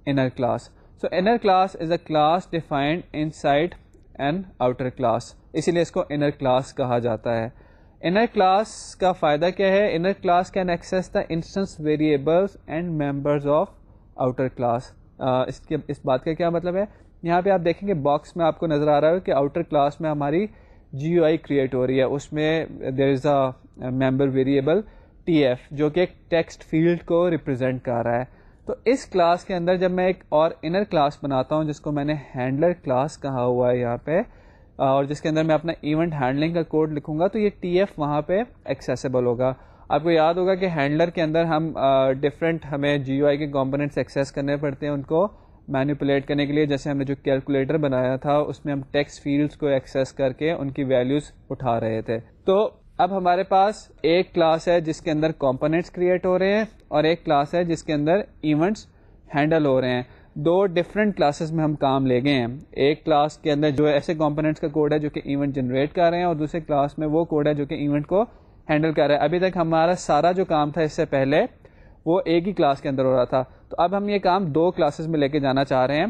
inner class. So inner class is a class defined inside an outer class, اسی لیے اس کو inner class کہا جاتا ہے. inner class کا فائدہ کیا ہے؟ inner class can access the instance variables and members of outer class. اس بات کا کیا مطلب ہے؟ یہاں پہ آپ دیکھیں گے باکس میں آپ کو نظر آ رہا ہے کہ آؤٹر کلاس میں ہماری جی یو آئی کریٹ ہو رہی ہے, اس میں دیر از اے ممبر ویریبل ٹی ایف جو کہ ایک ٹیکسٹ فیلڈ کو ریپرزینٹ کر رہا ہے. تو اس کلاس کے اندر جب میں ایک اور انر کلاس بناتا ہوں جس کو میں نے ہینڈلر کلاس کہا ہوا ہے یہاں پہ, اور جس کے اندر میں اپنا ایونٹ ہینڈلنگ کا کوڈ لکھوں گا, تو یہ ٹی ایف وہاں پہ ایکسیسیبل ہوگا. آپ کو یاد ہوگا کہ ہینڈلر کے اندر ہم ڈفرینٹ ہمیں جی یو آئی کے کمپوننٹس ایکسیس کرنے پڑتے ہیں ان کو مینیپولیٹ کرنے کے لیے. جیسے ہم نے جو کیلکولیٹر بنایا تھا اس میں ہم ٹیکسٹ فیلڈس کو ایکسیس کر کے ان کی ویلیوز اٹھا رہے تھے. تو اب ہمارے پاس ایک کلاس ہے جس کے اندر کمپوننٹس کریٹ ہو رہے ہیں, اور ایک کلاس ہے جس کے اندر ایونٹس ہینڈل ہو رہے ہیں. 2 ڈفرینٹ کلاسز میں ہم کام لے گئے ہیں. ایک کلاس کے اندر جو ایسے کمپوننٹس کا کوڈ ہے جو کہ ایونٹ جنریٹ کر رہے ہیں, اور دوسرے کلاس میں وہ کوڈ ہے جو کہ ایونٹ کو ہینڈل کر رہا ہے. ابھی تک ہمارا سارا جو کام تھا اس سے پہلے وہ ایک ہی کلاس کے اندر ہو رہا تھا. تو اب ہم یہ کام 2 کلاسز میں لے کے جانا چاہ رہے ہیں.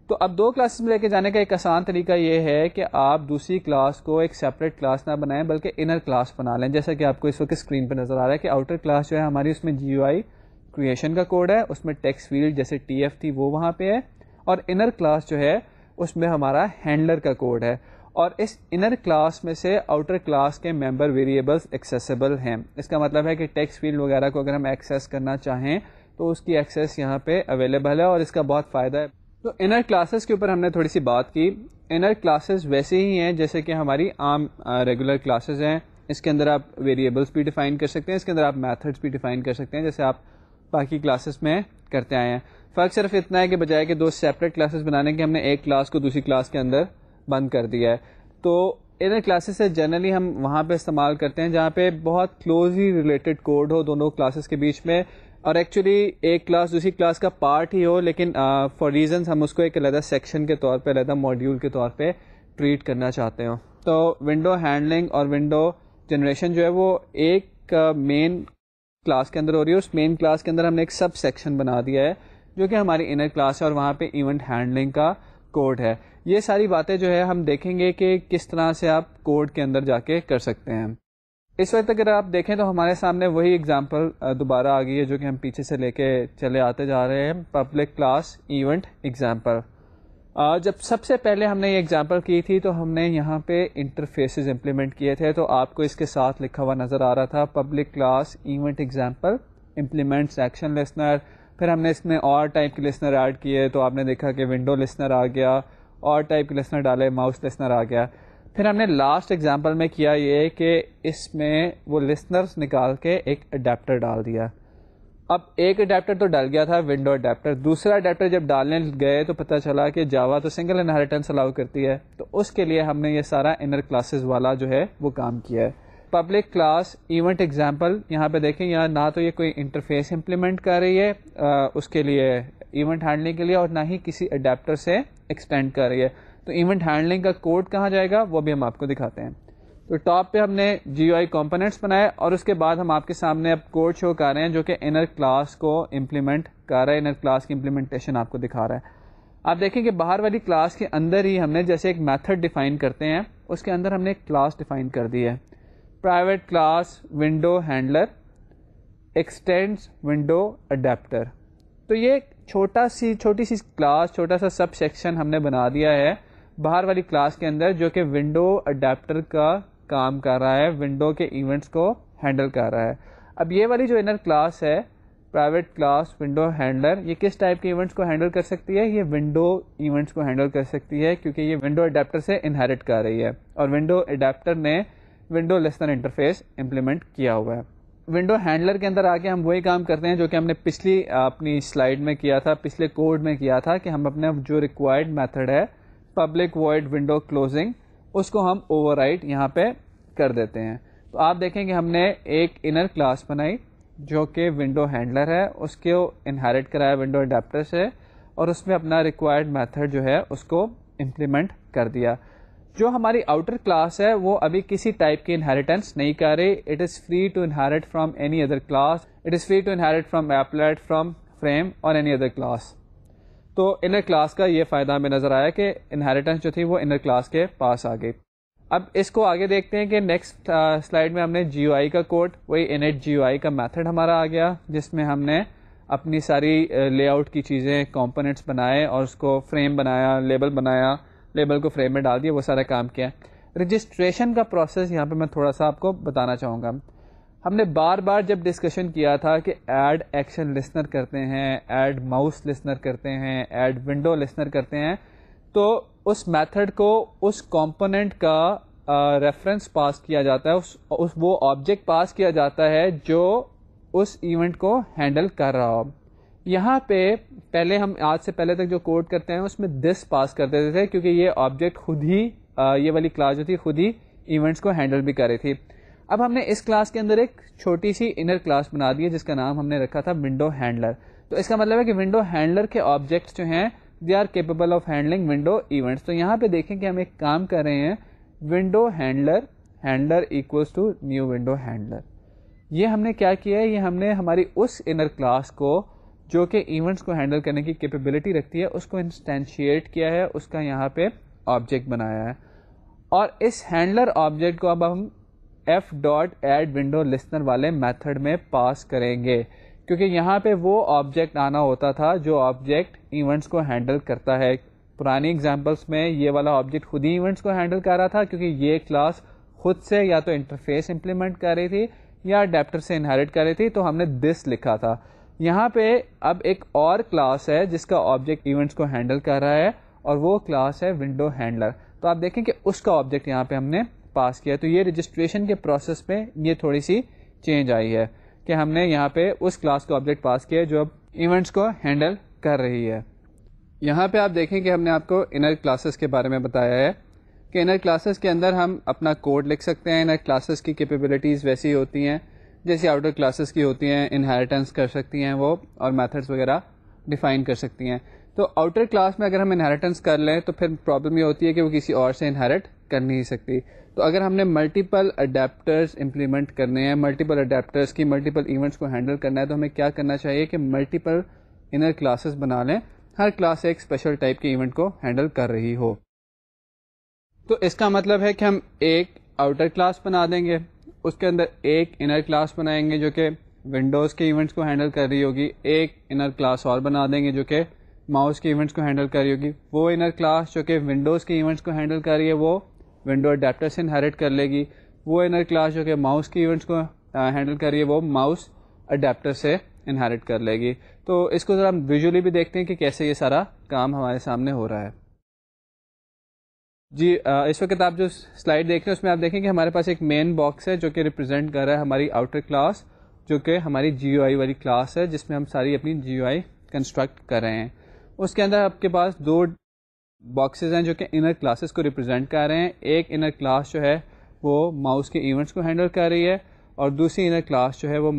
تو اب 2 کلاسز میں لے کے جانے کا ایک آسان طریقہ یہ ہے کہ آپ دوسری کلاس کو ایک سیپریٹ کلاس نہ بنائیں بلکہ انر کلاس بنا لیں. جیسا کہ آپ کو اس وقت اسکرین پہ نظر آ رہا ہے کہ آؤٹر کلاس جو ہے ہماری اس میں جی یو آئی کریشن کا کوڈ ہے, اس میں ٹیکسٹ فیلڈ جیسے ٹی ایف تھی وہ وہاں پہ ہے, اور انر کلاس جو ہے اس میں ہمارا ہینڈلر کا کوڈ ہے. اور اس انر کلاس میں سے آؤٹر کلاس کے ممبر ویریبلس ایکسیسیبل ہیں. اس کا مطلب ہے کہ ٹیکسٹ فیلڈ وغیرہ کو اگر ہم ایکسیس کرنا چاہیں تو اس کی ایکسیس یہاں پہ اویلیبل ہے, اور اس کا بہت فائدہ ہے. تو انر کلاسز کے اوپر ہم نے تھوڑی سی بات کی. انر کلاسز ویسے ہی ہیں جیسے کہ ہماری عام ریگولر کلاسز ہیں. اس کے اندر آپ ویریبلس بھی ڈیفائن کر سکتے ہیں, اس کے اندر آپ میتھڈس بھی ڈیفائن کر سکتے ہیں جیسے آپ باقی کلاسز میں کرتے آئے ہیں. فرق صرف اتنا ہے کہ بجائے کہ 2 سیپریٹ کلاسز بنانے کے ہم نے ایک کلاس کو دوسری کلاس کے اندر بند کر دیا ہے. تو انر کلاسز سے جنرلی ہم وہاں پہ استعمال کرتے ہیں جہاں پہ بہت کلوزلی ریلیٹڈ کوڈ ہو دونوں کلاسز کے بیچ میں, اور ایکچولی ایک کلاس دوسری کلاس کا پارٹ ہی ہو, لیکن فار ریزنس ہم اس کو ایک علیحدہ سیکشن کے طور پہ, علیحدہ ماڈیول کے طور پہ ٹریٹ کرنا چاہتے ہوں. تو ونڈو ہینڈلنگ اور ونڈو جنریشن جو ہے وہ ایک مین کلاس کے اندر ہو رہی ہے. اس مین کلاس کے اندر ہم نے ایک سب سیکشن بنا دیا ہے جو کہ ہماری انر کلاس ہے اور وہاں پہ ایونٹ ہینڈلنگ کا کوڈ ہے. یہ ساری باتیں جو ہے ہم دیکھیں گے کہ کس طرح سے آپ کوڈ کے اندر جا کے کر سکتے ہیں. اس وقت اگر آپ دیکھیں تو ہمارے سامنے وہی ایگزامپل دوبارہ آ گئی ہے جو کہ ہم پیچھے سے لے کے چلے آتے جا رہے ہیں. Public class event example. جب سب سے پہلے ہم نے یہ ایگزامپل کی تھی تو ہم نے یہاں پہ انٹرفیسز امپلیمنٹ کیے تھے, تو آپ کو اس کے ساتھ لکھا ہوا نظر آ رہا تھا public class event example implements action listener. پھر ہم نے اس میں اور ٹائپ کے لسنر ایڈ کیے تو آپ نے دیکھا کہ ونڈو لسنر آ گیا, اور ٹائپ کے لسنر ڈالے, ماؤس لسنر آ گیا. پھر ہم نے لاسٹ ایگزامپل میں کیا یہ کہ اس میں وہ لسنرز نکال کے ایک اڈیپٹر ڈال دیا. اب ایک اڈیپٹر تو ڈل گیا تھا ونڈو اڈیپٹر, دوسرا اڈیپٹر جب ڈالنے گئے تو پتہ چلا کہ جاوا تو سنگل انہیریٹنس الاؤ کرتی ہے, تو اس کے لیے ہم نے یہ سارا انر کلاسز والا جو ہے وہ کام کیا ہے. پبلک کلاس ایونٹ ایگزامپل, یہاں پہ دیکھیں یہاں نہ تو یہ کوئی انٹرفیس امپلیمنٹ کر رہی ہے اس کے لیے ایونٹ ہینڈلنگ کے لیے, اور نہ ہی کسی اڈیپٹر سے ایکسٹینڈ کر رہی ہے. تو ایونٹ ہینڈلنگ کا کوڈ کہاں جائے گا وہ بھی ہم آپ کو دکھاتے ہیں. تو ٹاپ پہ ہم نے جی او آئی کمپوننٹس بنائے اور اس کے بعد ہم آپ کے سامنے اب کوڈ شو کر رہے ہیں جو کہ انر کلاس کو امپلیمنٹ کر رہا ہے, انر کلاس کی امپلیمنٹیشن آپ کو دکھا رہا ہے. آپ دیکھیں کہ باہر والی کلاس کے اندر ہی ہم نے جیسے ایک میتھڈ ڈیفائن کرتے ہیں اس کے اندر ہم نے ایک کلاس ڈیفائن کر دی ہے, private class window handler extends window adapter. تو یہ چھوٹی سی کلاس, چھوٹا سا سب سیکشن ہم نے بنا دیا ہے باہر والی کلاس کے اندر جو کہ ونڈو اڈیپٹر کا کام کر رہا ہے, ونڈو کے ایونٹس کو ہینڈل کر رہا ہے. اب یہ والی جو انر کلاس ہے پرائیویٹ کلاس ونڈو ہینڈلر, یہ کس ٹائپ کے ایونٹس کو ہینڈل کر سکتی ہے؟ یہ ونڈو ایونٹس کو ہینڈل کر سکتی ہے کیونکہ یہ ونڈو اڈیپٹر سے انہیرٹ کر رہی ہے, اور ونڈو اڈیپٹر نے ونڈو لسنر انٹرفیس امپلیمنٹ کیا ہوا ہے. ونڈو ہینڈلر کے اندر آ کے ہم وہی کام کرتے ہیں جو کہ ہم نے پچھلی اپنی سلائیڈ میں کیا تھا, پچھلے کوڈ میں کیا تھا, کہ ہم اپنے جو ریکوائرڈ میتھڈ ہے پبلک وائڈ ونڈو کلوزنگ اس کو ہم اوور رائٹ یہاں پہ کر دیتے ہیں. تو آپ دیکھیں کہ ہم نے ایک انر کلاس بنائی جو کہ ونڈو ہینڈلر ہے, اس کو انہیرٹ کرایا ونڈو اڈیپٹر سے, اور اس میں اپنا ریکوائرڈ میتھڈ جو ہے اس کو امپلیمنٹ کر دیا. جو ہماری آؤٹر کلاس ہے وہ ابھی کسی ٹائپ کی انہیریٹنس نہیں کر رہی. It is free to inherit from any other class, it is free to inherit from applet, from frame اور اینی ادر کلاس. تو انر کلاس کا یہ فائدہ ہمیں نظر آیا کہ انہیریٹنس جو تھی وہ انر کلاس کے پاس آ گئی. اب اس کو آگے دیکھتے ہیں کہ نیکسٹ سلائیڈ میں ہم نے جی او آئی کا کوڈ, وہی انٹ جی او آئی کا میتھڈ ہمارا آ گیا جس میں ہم نے اپنی ساری لے آؤٹ کی چیزیں کمپوننٹس بنائے اور اس کو فریم بنایا, لیبل بنایا, لیبل کو فریم میں ڈال دیا, وہ سارا کام کیا. رجسٹریشن کا پروسیس یہاں پہ میں تھوڑا سا آپ کو بتانا چاہوں گا. ہم نے بار بار جب ڈسکشن کیا تھا کہ ایڈ ایکشن لسنر کرتے ہیں, ایڈ ماؤس لسنر کرتے ہیں, ایڈ ونڈو لسنر کرتے ہیں, تو اس میتھڈ کو اس کمپوننٹ کا ریفرنس پاس کیا جاتا ہے, وہ آبجیکٹ پاس کیا جاتا ہے جو اس ایونٹ کو ہینڈل کر رہا ہو. یہاں پہ پہلے ہم آج سے پہلے تک جو کوڈ کرتے ہیں اس میں دس پاس کر دیتے تھے کیونکہ یہ آبجیکٹ خود ہی یہ والی کلاس جو تھی خود ہی ایونٹس کو ہینڈل بھی کر رہی تھی. اب ہم نے اس کلاس کے اندر ایک چھوٹی سی انر کلاس بنا دی ہے جس کا نام ہم نے رکھا تھا ونڈو ہینڈلر. تو اس کا مطلب ہے کہ ونڈو ہینڈلر کے آبجیکٹس جو ہیں they are capable of handling window events. تو یہاں پہ دیکھیں کہ ہم ایک کام کر رہے ہیں window handler equals to new window handler. یہ ہم نے کیا کیا ہے, یہ ہم نے ہماری اس انر کلاس کو جو کہ ایونٹس کو ہینڈل کرنے کی کیپیبلٹی رکھتی ہے اس کو انسٹینشیٹ کیا ہے, اس کا یہاں پہ آبجیکٹ بنایا ہے. اور اس ہینڈلر آبجیکٹ کو اب ہم F dot add window listener والے میتھڈ میں پاس کریں گے کیونکہ یہاں پہ وہ آبجیکٹ آنا ہوتا تھا جو آبجیکٹ ایونٹس کو ہینڈل کرتا ہے. پرانی ایگزامپلس میں یہ والا آبجیکٹ خود ہی ایونٹس کو ہینڈل کر رہا تھا کیونکہ یہ کلاس خود سے یا تو انٹرفیس امپلیمنٹ کر رہی تھی یا اڈیپٹر سے انہیرٹ کر رہی تھی, تو ہم نے دس لکھا تھا. یہاں پہ اب ایک اور کلاس ہے جس کا آبجیکٹ ایونٹس کو ہینڈل کر رہا ہے اور وہ کلاس ہے ونڈو ہینڈلر. تو آپ دیکھیں کہ اس کا آبجیکٹ یہاں پہ ہم نے پاس کیا. تو یہ رجسٹریشن کے پروسیس میں یہ تھوڑی سی چینج آئی ہے کہ ہم نے یہاں پہ اس کلاس کا آبجیکٹ پاس کیا جو اب ایونٹس کو ہینڈل کر رہی ہے. یہاں پہ آپ دیکھیں کہ ہم نے آپ کو انر کلاسز کے بارے میں بتایا ہے کہ انر کلاسز کے اندر ہم اپنا کوڈ لکھ سکتے ہیں. انر کلاسز کی کیپیبلٹیز ویسی ہوتی ہیں جیسے آؤٹر کلاسز کی ہوتی ہیں, انہیریٹنس کر سکتی ہیں وہ اور میتھڈس وغیرہ ڈیفائن کر سکتی ہیں. تو آؤٹر کلاس میں اگر ہم انہیریٹنس کر لیں تو پھر پرابلم یہ ہوتی ہے کہ وہ کسی اور سے انہیرٹ کر نہیں سکتی. تو اگر ہم نے ملٹیپل اڈیپٹرز امپلیمنٹ کرنے ہیں, ملٹیپل اڈیپٹرز کی ملٹیپل ایونٹس کو ہینڈل کرنا ہے, تو ہمیں کیا کرنا چاہیے کہ ملٹیپل انر کلاسز بنا لیں, ہر کلاس ایک اسپیشل ٹائپ کے ایونٹ کو ہینڈل کر رہی ہو. تو اس کا مطلب ہے کہ ہم ایک آؤٹر کلاس بنا دیں گے, اس کے اندر ایک انر کلاس بنائیں گے جو کہ ونڈوز کے ایونٹس کو ہینڈل کر رہی ہوگی, ایک انر کلاس اور بنا دیں گے جو کہ ماؤس کے ایونٹس کو ہینڈل کر رہی ہوگی. وہ انر کلاس جو کہ ونڈوز کے ایونٹس کو ہینڈل کر رہی ہے وہ ونڈو اڈیپٹر سے انہیرٹ کر لے گی. وہ انر کلاس جو کہ ماؤس کے ایونٹس کو ہینڈل کر رہی ہے وہ ماؤس اڈیپٹر سے انہیرٹ کر لے گی. تو اس کو ذرا ہم ویژولی بھی دیکھتے ہیں کہ کیسے یہ سارا کام ہمارے سامنے ہو رہا ہے. جی اس وقت آپ جو سلائڈ دیکھ رہے ہیں اس میں آپ دیکھیں کہ ہمارے پاس ایک مین باکس ہے جو کہ ریپرزینٹ کر رہا ہے ہماری آؤٹر کلاس, جو کہ ہماری جی یو آئی والی کلاس ہے جس میں ہم ساری اپنی جی یو آئی کنسٹرکٹ کر رہے ہیں. اس کے اندر آپ کے پاس دو باکسز ہیں جو کہ انر کلاسز کو ریپرزینٹ کر رہے ہیں. ایک انر کلاس جو ہے وہ ماؤس کے ایونٹس کو ہینڈل کر رہی ہے اور دوسری انر کلاس جو ہے وہ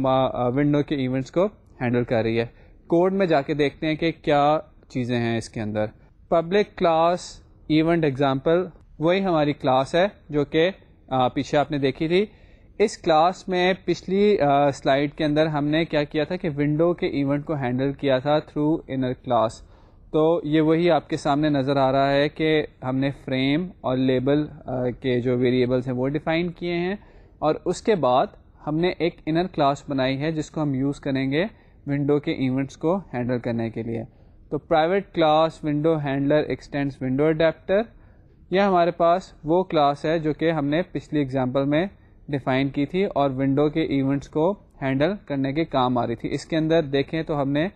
ونڈو کے ایونٹس کو ہینڈل کر رہی ہے. کوڈ میں جا کے دیکھتے ہیں کہ کیا چیزیں ہیں اس کے اندر. پبلک کلاس ایونٹ ایگزامپل وہی ہماری کلاس ہے جو کہ پیچھے آپ نے دیکھی تھی. اس کلاس میں پچھلی سلائڈ کے اندر ہم نے کیا کیا تھا کہ ونڈو کے ایونٹ کو ہینڈل کیا تھا تھرو انر کلاس. تو یہ وہی آپ کے سامنے نظر آ رہا ہے کہ ہم نے فریم اور لیبل کے جو ویریبلس ہیں وہ ڈیفائن کیے ہیں اور اس کے بعد ہم نے ایک انر کلاس بنائی ہے جس کو ہم یوز کریں گے ونڈو کے ایونٹس کو ہینڈل کرنے کے لیے. تو private class window handler extends window adapter, یہ ہمارے پاس وہ کلاس ہے جو کہ ہم نے پچھلی ایگزامپل میں ڈیفائن کی تھی اور ونڈو کے ایونٹس کو ہینڈل کرنے کے کام آ رہی تھی. اس کے اندر دیکھیں تو ہم نے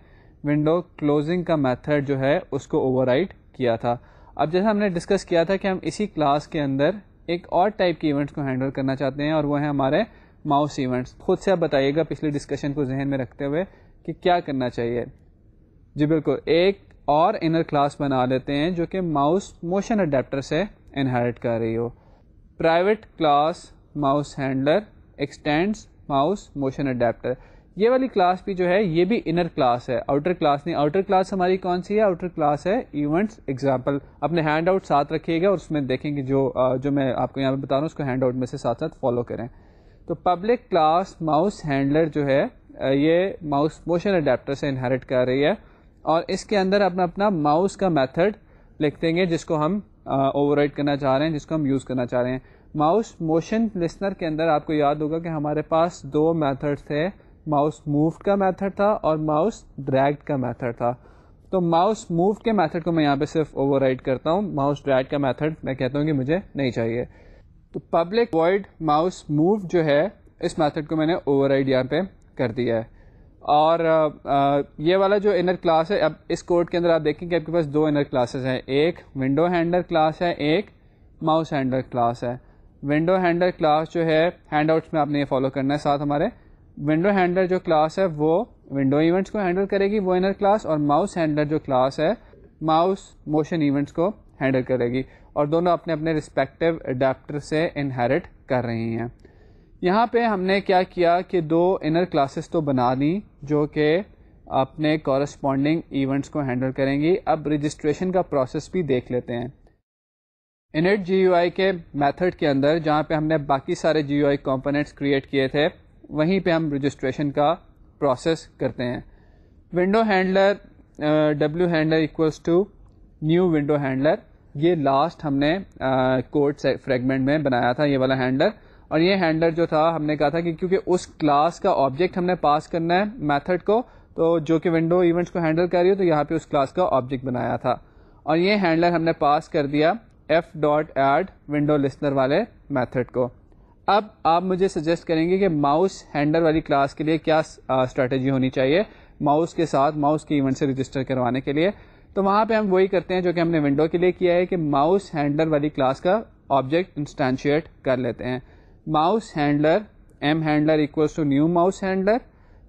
ونڈو کلوزنگ کا میتھڈ جو ہے اس کو اوور رائڈ کیا تھا. اب جیسا ہم نے ڈسکس کیا تھا کہ ہم اسی کلاس کے اندر ایک اور ٹائپ کے ایونٹس کو ہینڈل کرنا چاہتے ہیں اور وہ ہیں ہمارے ماؤس ایونٹس. خود سے آپ بتائیے گا پچھلی ڈسکشن کو ذہن میں رکھتے ہوئے کہ کیا کرنا چاہیے. جی بالکل, ایک اور انر کلاس بنا لیتے ہیں جو کہ ماؤس موشن اڈیپٹر سے انہیرٹ کر رہی ہو. Private class mouse handler extends mouse motion adapter, یہ والی کلاس بھی جو ہے یہ بھی انر کلاس ہے, آؤٹر کلاس نہیں. آؤٹر کلاس ہماری کون سی ہے؟ آؤٹر کلاس ہے ایونٹس ایگزامپل. اپنے ہینڈ آؤٹ ساتھ رکھیے گا اور اس میں دیکھیں کہ جو میں آپ کو یہاں پہ بتا رہا ہوں اس کو ہینڈ آؤٹ میں سے ساتھ ساتھ فالو کریں. تو پبلک کلاس ماؤس ہینڈلر جو ہے یہ ماؤس موشن اڈیپٹر سے انہیرٹ کر رہی ہے اور اس کے اندر اپنا ماؤس کا میتھڈ لکھ دیں گے جس کو ہم اوور رائڈ کرنا چاہ رہے ہیں, جس کو ہم یوز کرنا چاہ رہے ہیں. ماؤس موشن لسنر کے اندر آپ کو یاد ہوگا کہ ہمارے پاس دو میتھڈ تھے, ماؤس مووڈ کا میتھڈ تھا اور ماؤس ڈریگڈ کا میتھڈ تھا. تو ماؤس موو کے میتھڈ کو میں یہاں پہ صرف اوور رائڈ کرتا ہوں, ماؤس ڈریگڈ کا میتھڈ میں کہتا ہوں کہ مجھے نہیں چاہیے. تو پبلک وائڈ ماؤس موو جو ہے اس میتھڈ کو میں نے اوور رائڈ یہاں پہ کر دیا ہے. اور یہ والا جو انر کلاس ہے, اب اس کوڈ کے اندر آپ دیکھیں کہ آپ کے پاس دو انر کلاسز ہیں, ایک ونڈو ہینڈلر کلاس ہے, ایک ماؤس ہینڈلر کلاس ہے. ونڈو ہینڈلر کلاس جو ہے ہینڈ آؤٹس میں آپ نے یہ فالو کرنا ہے ساتھ ہمارے. ونڈو ہینڈلر جو کلاس ہے وہ ونڈو ایونٹس کو ہینڈل کرے گی وہ انر کلاس, اور ماؤس ہینڈلر جو کلاس ہے ماؤس موشن ایونٹس کو ہینڈل کرے گی, اور دونوں اپنے اپنے رسپیکٹیو اڈیپٹر سے انہیرٹ کر رہی ہیں. یہاں پہ ہم نے کیا کیا کہ دو انر کلاسز تو بنا دیں جو کہ اپنے کورسپونڈنگ ایونٹس کو ہینڈل کریں گی. اب رجسٹریشن کا پروسیس بھی دیکھ لیتے ہیں. انٹ جی یو آئی کے میتھڈ کے اندر جہاں پہ ہم نے باقی سارے جی یو آئی کمپوننٹس کریٹ کیے تھے وہیں پہ ہم رجسٹریشن کا پروسیس کرتے ہیں. Window handler W handler equals to new window handler, یہ لاسٹ ہم نے کوڈ فریگمنٹ میں بنایا تھا یہ والا ہینڈلر. اور یہ ہینڈلر جو تھا ہم نے کہا تھا کہ کیونکہ اس کلاس کا آبجیکٹ ہم نے پاس کرنا ہے میتھڈ کو, تو جو کہ ونڈو ایونٹس کو ہینڈل کر رہی ہو تو یہاں پہ اس کلاس کا آبجیکٹ بنایا تھا. اور یہ ہینڈلر ہم نے پاس کر دیا F dot add window listener والے میتھڈ کو. اب آپ مجھے سجیسٹ کریں گے کہ ماؤس ہینڈلر والی کلاس کے لیے کیا اسٹریٹجی ہونی چاہیے ماؤس کے ساتھ ماؤس کے ایونٹ سے رجسٹر کروانے کے لیے. تو وہاں پہ ہم وہی کرتے ہیں جو کہ ہم نے ونڈو کے لیے کیا ہے کہ ماؤس ہینڈلر والی کلاس کا آبجیکٹ انسٹینشیٹ کر لیتے ہیں. Mouse handler M handler equals to new mouse handler,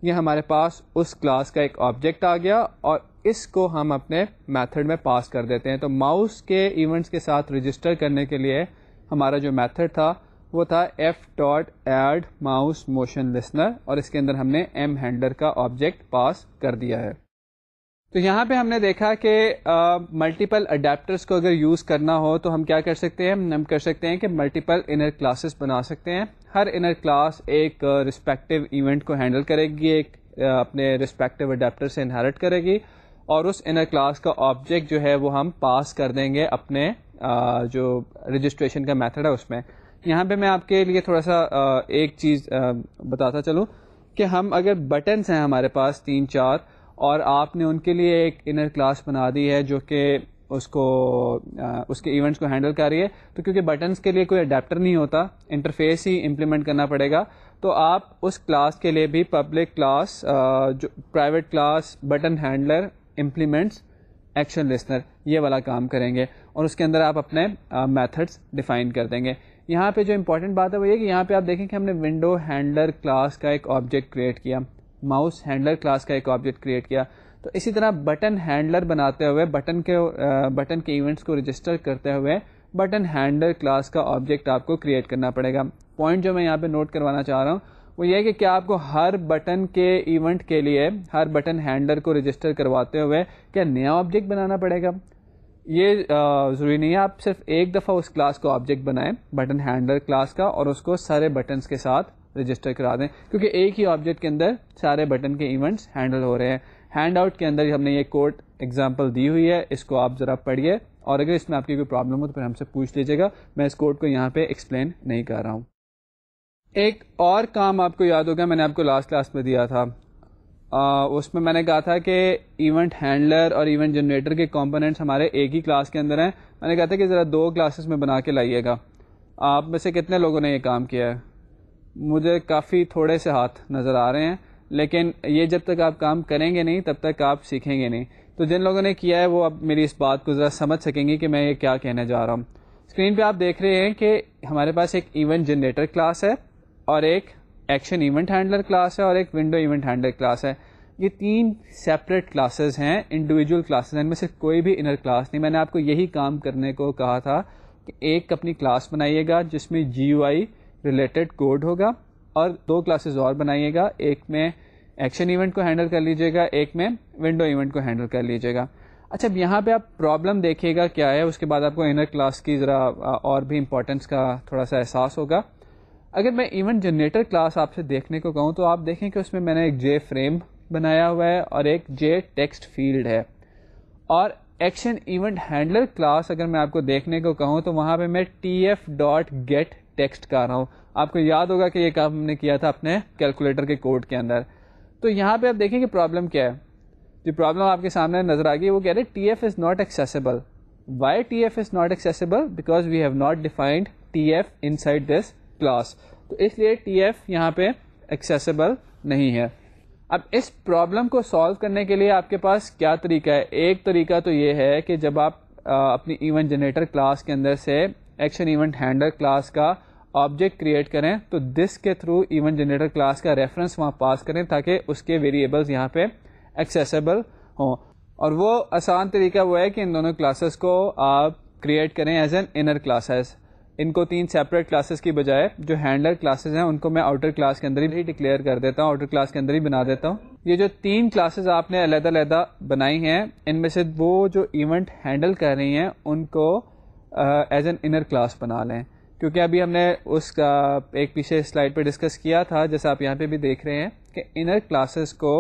یہ ہمارے پاس اس کلاس کا ایک آبجیکٹ آ گیا اور اس کو ہم اپنے میتھڈ میں پاس کر دیتے ہیں. تو ماؤس کے ایونٹس کے ساتھ رجسٹر کرنے کے لیے ہمارا جو میتھڈ تھا وہ تھا F dot add mouse motion listener, اور اس کے اندر ہم نے ایم ہینڈلر کا آبجیکٹ پاس کر دیا ہے. تو یہاں پہ ہم نے دیکھا کہ ملٹیپل اڈیپٹرس کو اگر یوز کرنا ہو تو ہم کیا کر سکتے ہیں، ہم کر سکتے ہیں کہ ملٹیپل انر کلاسز بنا سکتے ہیں. ہر انر کلاس ایک رسپیکٹیو ایونٹ کو ہینڈل کرے گی، ایک اپنے رسپیکٹیو اڈیپٹر سے انہیرٹ کرے گی، اور اس انر کلاس کا آبجیکٹ جو ہے وہ ہم پاس کر دیں گے اپنے جو رجسٹریشن کا میتھڈ ہے اس میں. یہاں پہ میں آپ کے لیے تھوڑا سا ایک چیز بتاتا چلوں کہ ہم اگر بٹنس ہیں ہمارے پاس 3-4 اور آپ نے ان کے لیے ایک انر کلاس بنا دی ہے جو کہ اس کے ایونٹس کو ہینڈل کر رہی ہے، تو کیونکہ بٹنس کے لیے کوئی اڈیپٹر نہیں ہوتا، انٹرفیس ہی امپلیمنٹ کرنا پڑے گا، تو آپ اس کلاس کے لیے بھی پبلک کلاس جو private class button handler implements action listener یہ والا کام کریں گے، اور اس کے اندر آپ اپنے میتھڈس ڈیفائن کر دیں گے. یہاں پہ جو امپورٹنٹ بات ہے وہ یہ کہ یہاں پہ آپ دیکھیں کہ ہم نے ونڈو ہینڈلر کلاس کا ایک آبجیکٹ کریٹ کیا، ماؤس ہینڈلر کلاس کا ایک آبجیکٹ کریٹ کیا. تو اسی طرح بٹن ہینڈلر بناتے ہوئے بٹن کے ایونٹس کو رجسٹر کرتے ہوئے بٹن ہینڈلر کلاس کا آبجیکٹ آپ کو کریٹ کرنا پڑے گا. پوائنٹ جو میں یہاں پہ نوٹ کروانا چاہ رہا ہوں وہ یہ ہے کہ کیا آپ کو ہر بٹن کے ایونٹ کے لیے ہر بٹن ہینڈلر کو رجسٹر کرواتے ہوئے کیا نیا آبجیکٹ بنانا پڑے گا؟ یہ ضروری نہیں ہے. آپ صرف ایک دفعہ اس کلاس کو آبجیکٹ بنائیں بٹن ہینڈلر کلاس کا اور اس کو سارے بٹنس کے ساتھ رجسٹر کرا دیں، کیونکہ ایک ہی آبجیکٹ کے اندر سارے بٹن کے ایونٹس ہینڈل ہو رہے ہیں. ہینڈ آؤٹ کے اندر ہم نے یہ کوڈ ایگزامپل دی ہوئی ہے، اس کو آپ ذرا پڑھیے، اور اگر اس میں آپ کی کوئی پرابلم ہو تو پھر ہم سے پوچھ لیجیے گا. میں اس کوڈ کو یہاں پہ ایکسپلین نہیں کر رہا ہوں. ایک اور کام آپ کو یاد ہوگا، میں نے آپ کو لاسٹ کلاس میں دیا تھا، اس میں نے کہا تھا کہ ایونٹ ہینڈلر اور ایونٹ جنریٹر کے کمپوننٹس ہمارے ایک ہی کلاس کے اندر ہیں. میں نے کہا تھا کہ ذرا 2 کلاسز میں بنا کے لائیے گا. آپ میں سے کتنے لوگوں نے یہ کام کیا ہے؟ مجھے کافی تھوڑے سے ہاتھ نظر آ رہے ہیں، لیکن یہ جب تک آپ کام کریں گے نہیں تب تک آپ سیکھیں گے نہیں. تو جن لوگوں نے کیا ہے وہ اب میری اس بات کو ذرا سمجھ سکیں گے کہ میں یہ کیا کہنے جا رہا ہوں. اسکرین پہ آپ دیکھ رہے ہیں کہ ہمارے پاس ایک ایونٹ جنریٹر کلاس ہے اور ایک ایکشن ایونٹ ہینڈلر کلاس ہے اور ایک ونڈو ایونٹ ہینڈلر کلاس ہے. یہ 3 سیپریٹ کلاسز ہیں، انڈیویجول کلاسز ہیں، ان میں سے کوئی بھی انر کلاس نہیں. میں نے آپ کو یہی کام کرنے کو کہا تھا کہ ایک اپنی کلاس بنائیے گا جس میں GUI ریلیٹڈ کوڈ ہوگا، اور 2 کلاسز اور بنائیے گا، ایک میں ایکشن ایونٹ کو ہینڈل کر لیجیے گا، ایک میں ونڈو ایونٹ کو ہینڈل کر لیجیے گا. اچھا، اب یہاں پہ آپ پرابلم دیکھیے گا کیا ہے، اس کے بعد آپ کو انر کلاس کی ذرا اور بھی امپورٹنس کا تھوڑا سا احساس ہوگا. اگر میں ایونٹ جنریٹر کلاس آپ سے دیکھنے کو کہوں تو آپ دیکھیں کہ اس میں میں نے ایک J فریم بنایا ہوا ہے اور ایک J ٹیکسٹ فیلڈ ہے. اور ایکشن ایونٹ ہینڈلر کلاس اگر میں آپ کو دیکھنے کو کہوں تو وہاں پہ میں TF.get ٹیکسٹ کر رہا ہوں. آپ کو یاد ہوگا کہ یہ کام ہم نے کیا تھا اپنے کیلکولیٹر کے کوڈ کے اندر. تو یہاں پہ آپ دیکھیں کہ پرابلم کیا ہے. جو پرابلم آپ کے سامنے نظر آ گئی وہ کہہ رہے TF is not accessible. Why TF is not accessible? Because we have not defined TF inside this class. تو اس لیے TF یہاں پہ ایکسیسیبل نہیں ہے. اب اس پرابلم کو سالو کرنے کے لیے آپ کے پاس کیا طریقہ ہے؟ ایک طریقہ تو یہ ہے کہ جب آپ اپنی ایونٹ جنریٹر کلاس کے اندر سے ایکشن ایونٹ ہینڈلر کلاس کا آبجیکٹ کریٹ کریں تو دس کے تھرو ایونٹ جنریٹر کلاس کا ریفرنس وہاں پاس کریں تاکہ اس کے ویریبلز یہاں پہ ایکسیسیبل ہوں. اور وہ آسان طریقہ وہ ہے کہ ان دونوں کلاسز کو آپ کریٹ کریں ایز این انر کلاسز. ان کو 3 سیپریٹ کلاسز کی بجائے جو ہینڈلر کلاسز ہیں ان کو میں آؤٹر کلاس کے اندر ہی ڈکلیئر کر دیتا ہوں، آؤٹر کلاس کے اندر ہی بنا دیتا ہوں. یہ جو 3 کلاسز آپ نے علیحدہ علیحدہ بنائی ہیں ان میں سے وہ جو ایونٹ ہینڈل کر رہی ہیں ان کو ایز این انر کلاس بنا لیں، کیونکہ ابھی ہم نے اس کا ایک پیچھے سلائڈ پہ ڈسکس کیا تھا جیسا آپ یہاں پہ بھی دیکھ رہے ہیں کہ انر کلاسز کو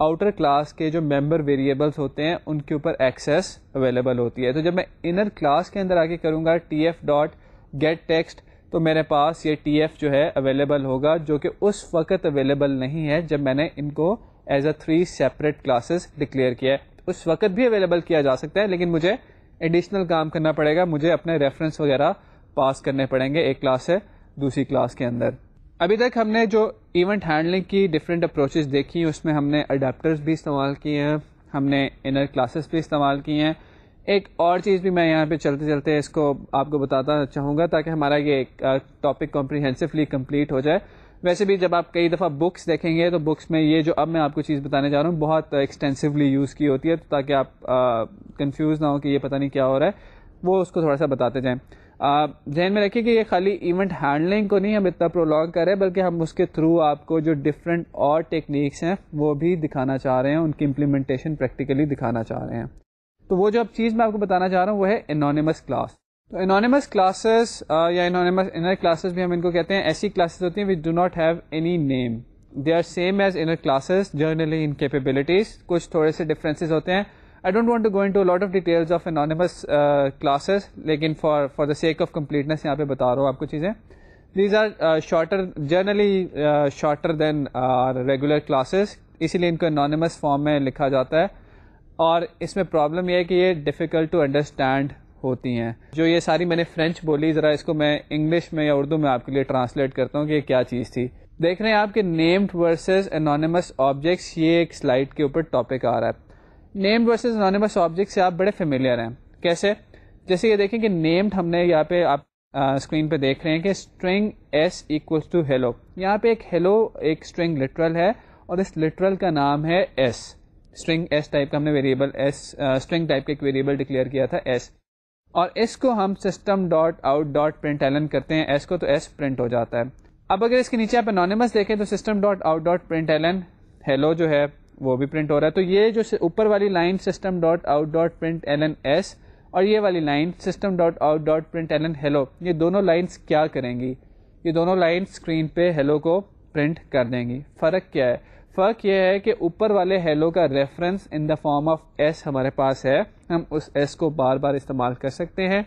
آؤٹر کلاس کے جو ممبر ویریبلس ہوتے ہیں ان کے اوپر ایکسیس اویلیبل ہوتی ہے. تو جب میں انر کلاس کے اندر آ کے کروں گا TF.get text تو میرے پاس یہ TF جو ہے اویلیبل ہوگا، جو کہ اس وقت اویلیبل نہیں ہے جب میں نے ان کو as a 3 separate classes declare کیا ہے. اس وقت بھی اویلیبل کیا جا سکتا ہے لیکن مجھے ایڈیشنل کام کرنا پڑے گا، مجھے اپنے ریفرنس وغیرہ پاس کرنے پڑیں گے ایک کلاس سے دوسری کلاس کے اندر. ابھی تک ہم نے جو ایونٹ ہینڈلنگ کی ڈفرینٹ اپروچز دیکھی اس میں ہم نے اڈیپٹرز بھی استعمال کیے ہیں، ہم نے انر کلاسز بھی استعمال کی ہیں. ایک اور چیز بھی میں یہاں پہ چلتے چلتے اس کو آپ کو بتاتا چاہوں گا تاکہ ہمارا یہ ٹاپک کمپریہنسولی کمپلیٹ ہو جائے. ویسے بھی جب آپ کئی دفعہ بکس دیکھیں گے تو بکس میں یہ جو اب میں آپ کو چیز بتانے جا رہا ہوں بہت ایکسٹینسولی یوز کی ہوتی ہے تاکہ آپ کنفیوز نہ ہو کہ یہ پتہ نہیں کیا ہو رہا ہے، وہ اس کو تھوڑا سا بتاتے جائیں. ذہن میں رکھیے کہ یہ خالی ایونٹ ہینڈلنگ کو نہیں ہم اتنا پرولونگ کر رہے ہیں، بلکہ ہم اس کے تھرو آپ کو جو ڈفرینٹ اور ٹیکنیکس ہیں وہ بھی دکھانا چاہ رہے ہیں، ان کی امپلیمنٹیشن پریکٹیکلی دکھانا چاہ رہے ہیں. تو وہ جو اب چیز میں آپ کو بتانا چاہ رہا ہوں وہ ہے انونیمس کلاس. تو انونیمس کلاسز یا انونیمس انر کلاسز بھی ہم ان کو کہتے ہیں، ایسی کلاسز ہوتی ہیں which do not have any name, they are same as inner classes generally in capabilities. کچھ تھوڑے سے ڈفرینسز ہوتے ہیں. I don't want to go into a lot of details of anonymous classes, لیکن for the sake of completeness یہاں پہ بتا رہا ہوں آپ کو چیزیں. These are generally shorter than regular classes، اسی لیے ان کو anonymous form میں لکھا جاتا ہے. اور اس میں پرابلم یہ ہے کہ یہ difficult to understand ہوتی ہیں. جو یہ ساری میں نے فرینچ بولی، ذرا اس کو میں انگلش میں یا اردو میں آپ کے لیے ٹرانسلیٹ کرتا ہوں کہ یہ کیا چیز تھی. دیکھ رہے ہیں آپ کہ نیمڈ ورسز انونیمس آبجیکٹس، یہ ایک سلائڈ کے اوپر ٹاپک آ رہا ہے. نیمڈ ورسز انونیمس آبجیکٹ سے آپ بڑے فیملیئر ہیں. کیسے؟ جیسے یہ دیکھیں کہ نیمڈ ہم نے یہاں پہ آپ اسکرین پہ دیکھ رہے ہیں کہ string S equals to hello. یہاں پہ ایک ہیلو ایک اسٹرنگ لٹرل ہے اور اس لٹرل کا نام ہے ایس. اسٹرنگ ایس ٹائپ کا ہم نے ویریبل ایس اسٹرنگ ٹائپ کا ایک ویریبل ڈکلیئر کیا تھا ایس، اور اس کو ہم system dot out dot println کرتے ہیں ایس کو، تو ایس پرنٹ ہو جاتا ہے. اب اگر اس کے نیچے آپ انونیمس دیکھیں تو system dot out dot println hello جو ہے وہ بھی پرنٹ ہو رہا ہے. تو یہ جو اوپر والی line system dot out dot println S اور یہ والی line system dot out dot println hello, یہ دونوں لائنس کیا کریں گی؟ یہ دونوں لائنس اسکرین پہ ہیلو کو پرنٹ کر دیں گی. فرق کیا ہے؟ فرق یہ ہے کہ اوپر والے ہیلو کا reference in the form of S ہمارے پاس ہے، ہم اس ایس کو بار بار استعمال کر سکتے ہیں.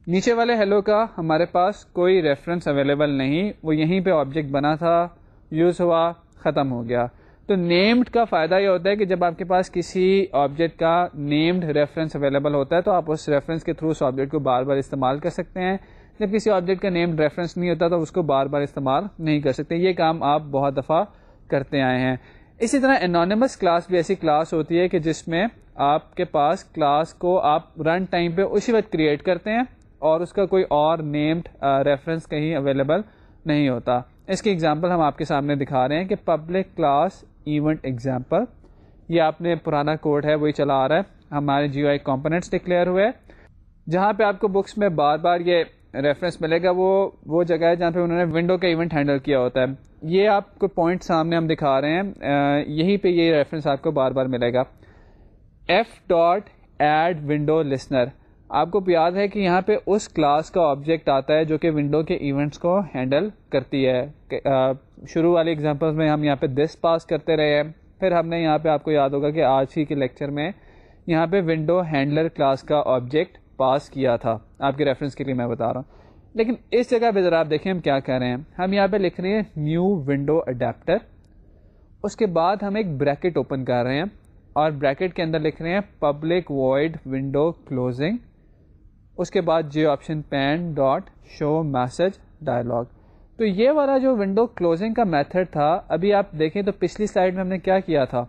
نیچے والے ہیلو کا ہمارے پاس کوئی ریفرنس اویلیبل نہیں، وہ یہیں پہ آبجیکٹ بنا تھا، یوز ہوا، ختم ہو گیا. تو نیمڈ کا فائدہ یہ ہوتا ہے کہ جب آپ کے پاس کسی آبجیکٹ کا نیمڈ ریفرنس اویلیبل ہوتا ہے تو آپ اس ریفرنس کے تھرو اس آبجیکٹ کو بار بار استعمال کر سکتے ہیں. جب کسی آبجیکٹ کا نیمڈ ریفرنس نہیں ہوتا تو اس کو بار بار استعمال نہیں کر سکتے. یہ کام آپ بہت دفعہ کرتے آئے ہیں. اسی طرح انونیمس کلاس بھی ایسی کلاس ہوتی ہے کہ جس میں آپ کے پاس کلاس کو آپ رن ٹائم پہ اسی وقت کریٹ کرتے ہیں اور اس کا کوئی اور نیمڈ ریفرنس کہیں اویلیبل نہیں ہوتا. اس کی ایگزامپل ہم آپ کے سامنے دکھا رہے ہیں کہ پبلک کلاس ایونٹ ایگزامپل. یہ آپ نے پرانا کوڈ ہے وہی چلا آ رہا ہے. ہمارے جی او آئی کمپوننٹس ڈکلیئر ہوئے، جہاں پہ آپ کو بکس میں بار بار یہ ریفرنس ملے گا وہ جگہ ہے جہاں پہ انہوں نے ونڈو کا ایونٹ ہینڈل کیا ہوتا ہے. یہ آپ کو پوائنٹ سامنے ہم دکھا رہے ہیں، یہیں پہ یہ ریفرنس آپ کو بار بار ملے گا. F dot add window listener, آپ کو یاد ہے کہ یہاں پہ اس کلاس کا آبجیکٹ آتا ہے جو کہ ونڈو کے ایونٹس کو ہینڈل کرتی ہے. شروع والی ایگزامپلس میں ہم یہاں پہ دس پاس کرتے رہے ہیں، پھر ہم نے یہاں پہ آپ کو یاد ہوگا کہ آج ہی کے لیکچر میں یہاں پہ ونڈو ہینڈلر کلاس کا آبجیکٹ پاس کیا تھا. آپ کے ریفرنس کے لیے میں بتا رہا ہوں. لیکن اس جگہ پہ ذرا آپ دیکھیں ہم کیا کر رہے ہیں. ہم یہاں پہ لکھ رہے ہیں نیو ونڈو اڈیپٹر، اس کے بعد ہم ایک بریکٹ اوپن کر رہے ہیں اور بریکٹ کے اندر لکھ رہے ہیں پبلک وائڈ ونڈو کلوزنگ، اس کے بعد J option pane dot show message dialog. تو یہ والا جو ونڈو کلوزنگ کا میتھڈ تھا، ابھی آپ دیکھیں تو پچھلی سلائیڈ میں ہم نے کیا کیا تھا؟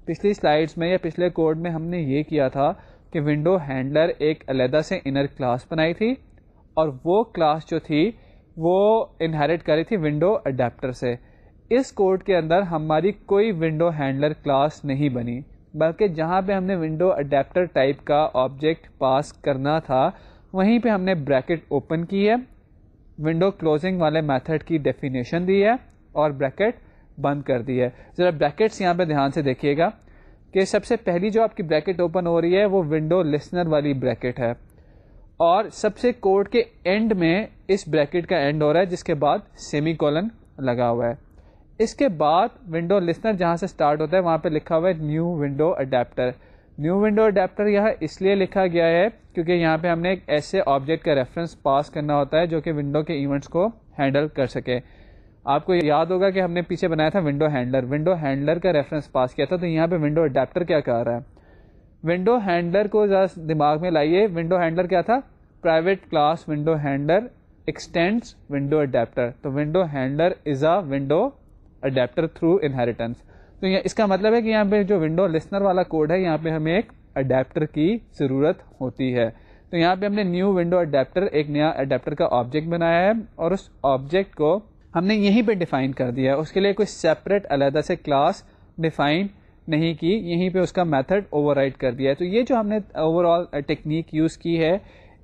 پچھلی سلائیڈز میں یا پچھلے کوڈ میں ہم نے یہ کیا تھا کہ ونڈو ہینڈلر ایک علیحدہ سے انر کلاس بنائی تھی اور وہ کلاس جو تھی وہ انہیریٹ کری تھی ونڈو اڈیپٹر سے. اس کوڈ کے اندر ہماری کوئی ونڈو ہینڈلر کلاس نہیں بنی، بلکہ جہاں پہ ہم نے ونڈو اڈیپٹر ٹائپ کا آبجیکٹ پاس کرنا تھا وہیں پہ ہم نے بریکٹ اوپن کی ہے، ونڈو کلوزنگ والے میتھڈ کی ڈیفینیشن دی ہے اور بریکٹ بند کر دی ہے. ذرا بریکٹس یہاں پہ دھیان سے دیکھیے گا کہ سب سے پہلی جو آپ کی بریکٹ اوپن ہو رہی ہے وہ ونڈو لسنر والی بریکٹ ہے، اور سب سے کوڈ کے اینڈ میں اس بریکٹ کا اینڈ ہو رہا ہے جس کے بعد سیمی کولن لگا ہوا ہے. اس کے بعد ونڈو لسنر جہاں سے سٹارٹ ہوتا ہے وہاں پہ لکھا ہوا ہے new window adapter. New window adapter یہاں اس لیے لکھا گیا ہے کیونکہ یہاں پہ ہم نے ایک ایسے آبجیکٹ کا ریفرنس پاس کرنا ہوتا ہے جو کہ ونڈو کے ایونٹس کو ہینڈل کر سکے. آپ کو یاد ہوگا کہ ہم نے پیچھے بنایا تھا ونڈو ہینڈلر، ونڈو ہینڈلر کا ریفرنس پاس کیا تھا. تو یہاں پہ ونڈو اڈیپٹر کیا کہہ رہا ہے؟ ونڈو ہینڈلر کو ذرا دماغ میں لائیے. ونڈو ہینڈلر کیا تھا؟ Private class window handler extends window adapter. تو window handler is a window adapter through inheritance. تو اس کا مطلب ہے کہ یہاں پہ جو ونڈو لسنر والا کوڈ ہے یہاں پہ ہمیں ایک اڈیپٹر کی ضرورت ہوتی ہے. تو یہاں پہ ہم نے نیو ونڈو اڈیپٹر ایک نیا اڈیپٹر کا آبجیکٹ بنایا ہے اور اس آبجیکٹ کو ہم نے یہیں پہ ڈیفائن کر دیا ہے. اس کے لیے کوئی سیپریٹ علیحدہ سے کلاس ڈیفائن نہیں کی، یہیں پہ اس کا میتھڈ اوور رائڈ کر دیا ہے. تو یہ جو ہم نے اوور آل ٹیکنیک یوز کی ہے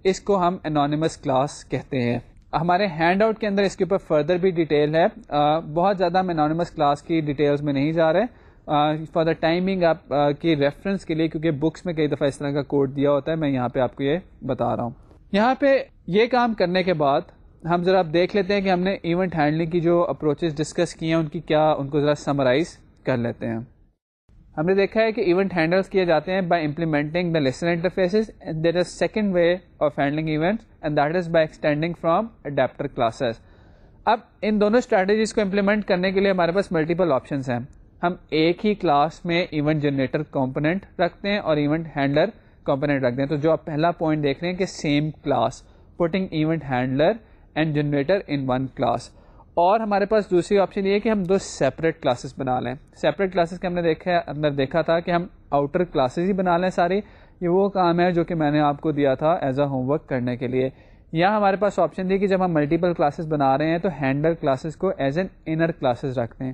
اس کو ہم انانیمس کلاس کہتے ہیں. ہمارے ہینڈ آؤٹ کے اندر اس کے اوپر فردر بھی ڈیٹیل ہے. بہت زیادہ ہم انانیمس کلاس کی ڈیٹیلز میں نہیں جا رہے. فار دا ٹائمنگ آپ کی ریفرنس کے لیے, کیونکہ بکس میں کئی دفعہ اس طرح کا کوڈ دیا ہوتا ہے, میں یہاں پہ آپ کو یہ بتا رہا ہوں. یہاں پہ یہ کام کرنے کے بعد ہم ذرا دیکھ لیتے ہیں کہ ہم نے ایونٹ ہینڈلنگ کی جو اپروچز ڈسکس کی ہیں ان کو ذرا سمرائز کر لیتے ہیں. ہم نے دیکھا ہے کہ ایونٹ ہینڈلز کیے جاتے ہیں by implementing the listener interfaces. There is second way of handling events and that is by extending from adapter classes. اب ان دونوں اسٹریٹجیز کو امپلیمنٹ کرنے کے لیے ہمارے پاس ملٹیپل آپشنس ہیں. ہم ایک ہی کلاس میں ایونٹ جنریٹر کمپوننٹ رکھتے ہیں اور ایونٹ ہینڈلر کمپوننٹ رکھتے ہیں. تو جو آپ پہلا پوائنٹ دیکھ رہے ہیں کہ same class, putting event handler and generator in one class. اور ہمارے پاس دوسری آپشن یہ ہے کہ ہم دو سیپریٹ کلاسز بنا لیں. سیپریٹ کلاسز کے ہم نے دیکھا تھا کہ ہم آؤٹر کلاسز ہی بنا لیں ساری. یہ وہ کام ہے جو کہ میں نے آپ کو دیا تھا ایز اے ہوم ورک کرنے کے لیے. یہاں ہمارے پاس آپشن تھی کہ جب ہم ملٹیپل کلاسز بنا رہے ہیں تو ہینڈلر کلاسز کو ایز این انر کلاسز رکھتے ہیں.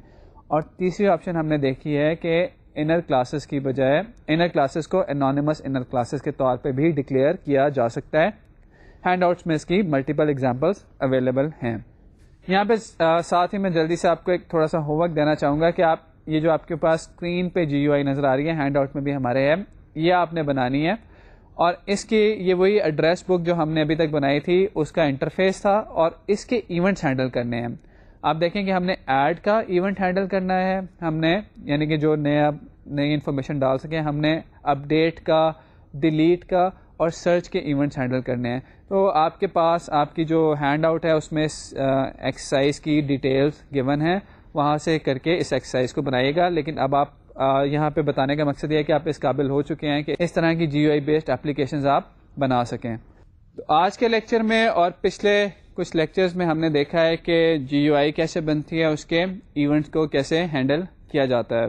اور تیسری آپشن ہم نے دیکھی ہے کہ انر کلاسز کی بجائے انر کلاسز کو انانیمس انر کلاسز کے طور پہ بھی ڈکلیئر کیا جا سکتا ہے. ہینڈ آؤٹس میں اس کی ملٹیپل ایگزامپلس اویلیبل ہیں. یہاں پہ ساتھ ہی میں جلدی سے آپ کو ایک تھوڑا سا ہوم ورک دینا چاہوں گا کہ آپ یہ جو آپ کے پاس اسکرین پہ جی یو آئی نظر آ رہی ہے, ہینڈ آؤٹ میں بھی ہمارے ہے, یہ آپ نے بنانی ہے. اور اس کی یہ وہی ایڈریس بک جو ہم نے ابھی تک بنائی تھی اس کا انٹرفیس تھا, اور اس کے ایونٹس ہینڈل کرنے ہیں. آپ دیکھیں کہ ہم نے ایڈ کا ایونٹ ہینڈل کرنا ہے, ہم نے یعنی کہ جو نئی انفارمیشن ڈال سکیں, ہم نے اپڈیٹ کا, ڈیلیٹ کا اور سرچ کے ایونٹس ہینڈل کرنے ہیں. تو آپ کے پاس آپ کی جو ہینڈ آؤٹ ہے اس میں ایکسرسائز کی ڈیٹیلز گیون ہیں, وہاں سے کر کے اس ایکسرسائز کو بنائیے گا. لیکن اب آپ یہاں پہ بتانے کا مقصد یہ ہے کہ آپ اس قابل ہو چکے ہیں کہ اس طرح کی جی یو آئی بیسڈ اپلیکیشنز آپ بنا سکیں. تو آج کے لیکچر میں اور پچھلے کچھ لیکچرز میں ہم نے دیکھا ہے کہ جی یو آئی کیسے بنتی ہے, اس کے ایونٹس کو کیسے ہینڈل کیا جاتا ہے.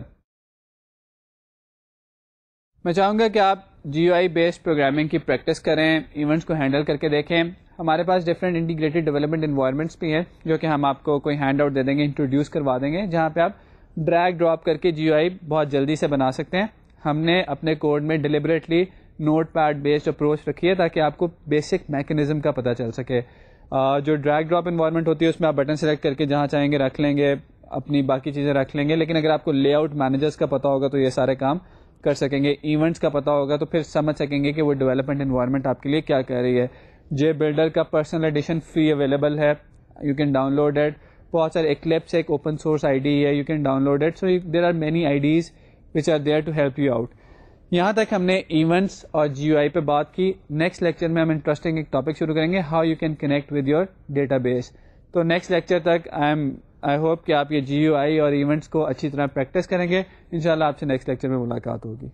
میں چاہوں گا کہ آپ جی یو آئی بیسڈ پروگرامنگ کی پریکٹس کریں, ایونٹس کو ہینڈل کر کے دیکھیں. ہمارے پاس ڈفرینٹ انٹیگریٹڈ ڈیولپمنٹ انوائرمنٹس بھی ہیں جو کہ ہم آپ کو کوئی ہینڈ آؤٹ دے دیں گے, انٹروڈیوس کروا دیں گے, جہاں پہ آپ ڈریگ ڈراپ کر کے جی یو آئی بہت جلدی سے بنا سکتے ہیں. ہم نے اپنے کوڈ میں deliberately notepad based approach رکھی ہے تاکہ آپ کو بیسک میکینزم کا پتہ چل سکے. جو ڈریگ ڈراپ انوائرمنٹ ہوتی ہے اس میں آپ بٹن سلیکٹ کر کے جہاں چاہیں گے رکھ لیں گے, اپنی باقی چیزیں رکھ لیں گے. لیکن اگر آپ کو لے آؤٹ مینیجرس کا پتہ ہوگا تو یہ سارے کام کر سکیں گے. ایونٹس کا پتہ ہوگا تو پھر سمجھ سکیں گے کہ وہ ڈیولپمنٹ انوائرمنٹ آپ کے لیے کیا کہہ رہی ہے. جے بلڈر کا پرسنل ایڈیشن فری اویلیبل ہے, you can download it. بہت سارے ایکلپس ایک اوپن سورس آئی ڈی ہے, you can download it. So there are many I Ds which are there to help you out. یہاں تک ہم نے events اور جی یو آئی پہ بات کی. نیکسٹ لیکچر میں ہم انٹرسٹنگ ایک ٹاپک شروع کریں گے, how you can connect with your data base. تو نیکسٹ لیکچر تک آئی ہوپ کہ آپ یہ جی یو آئی اور ایونٹس کو اچھی طرح پریکٹس کریں گے. انشاءاللہ آپ سے نیکسٹ لیکچر میں ملاقات ہوگی.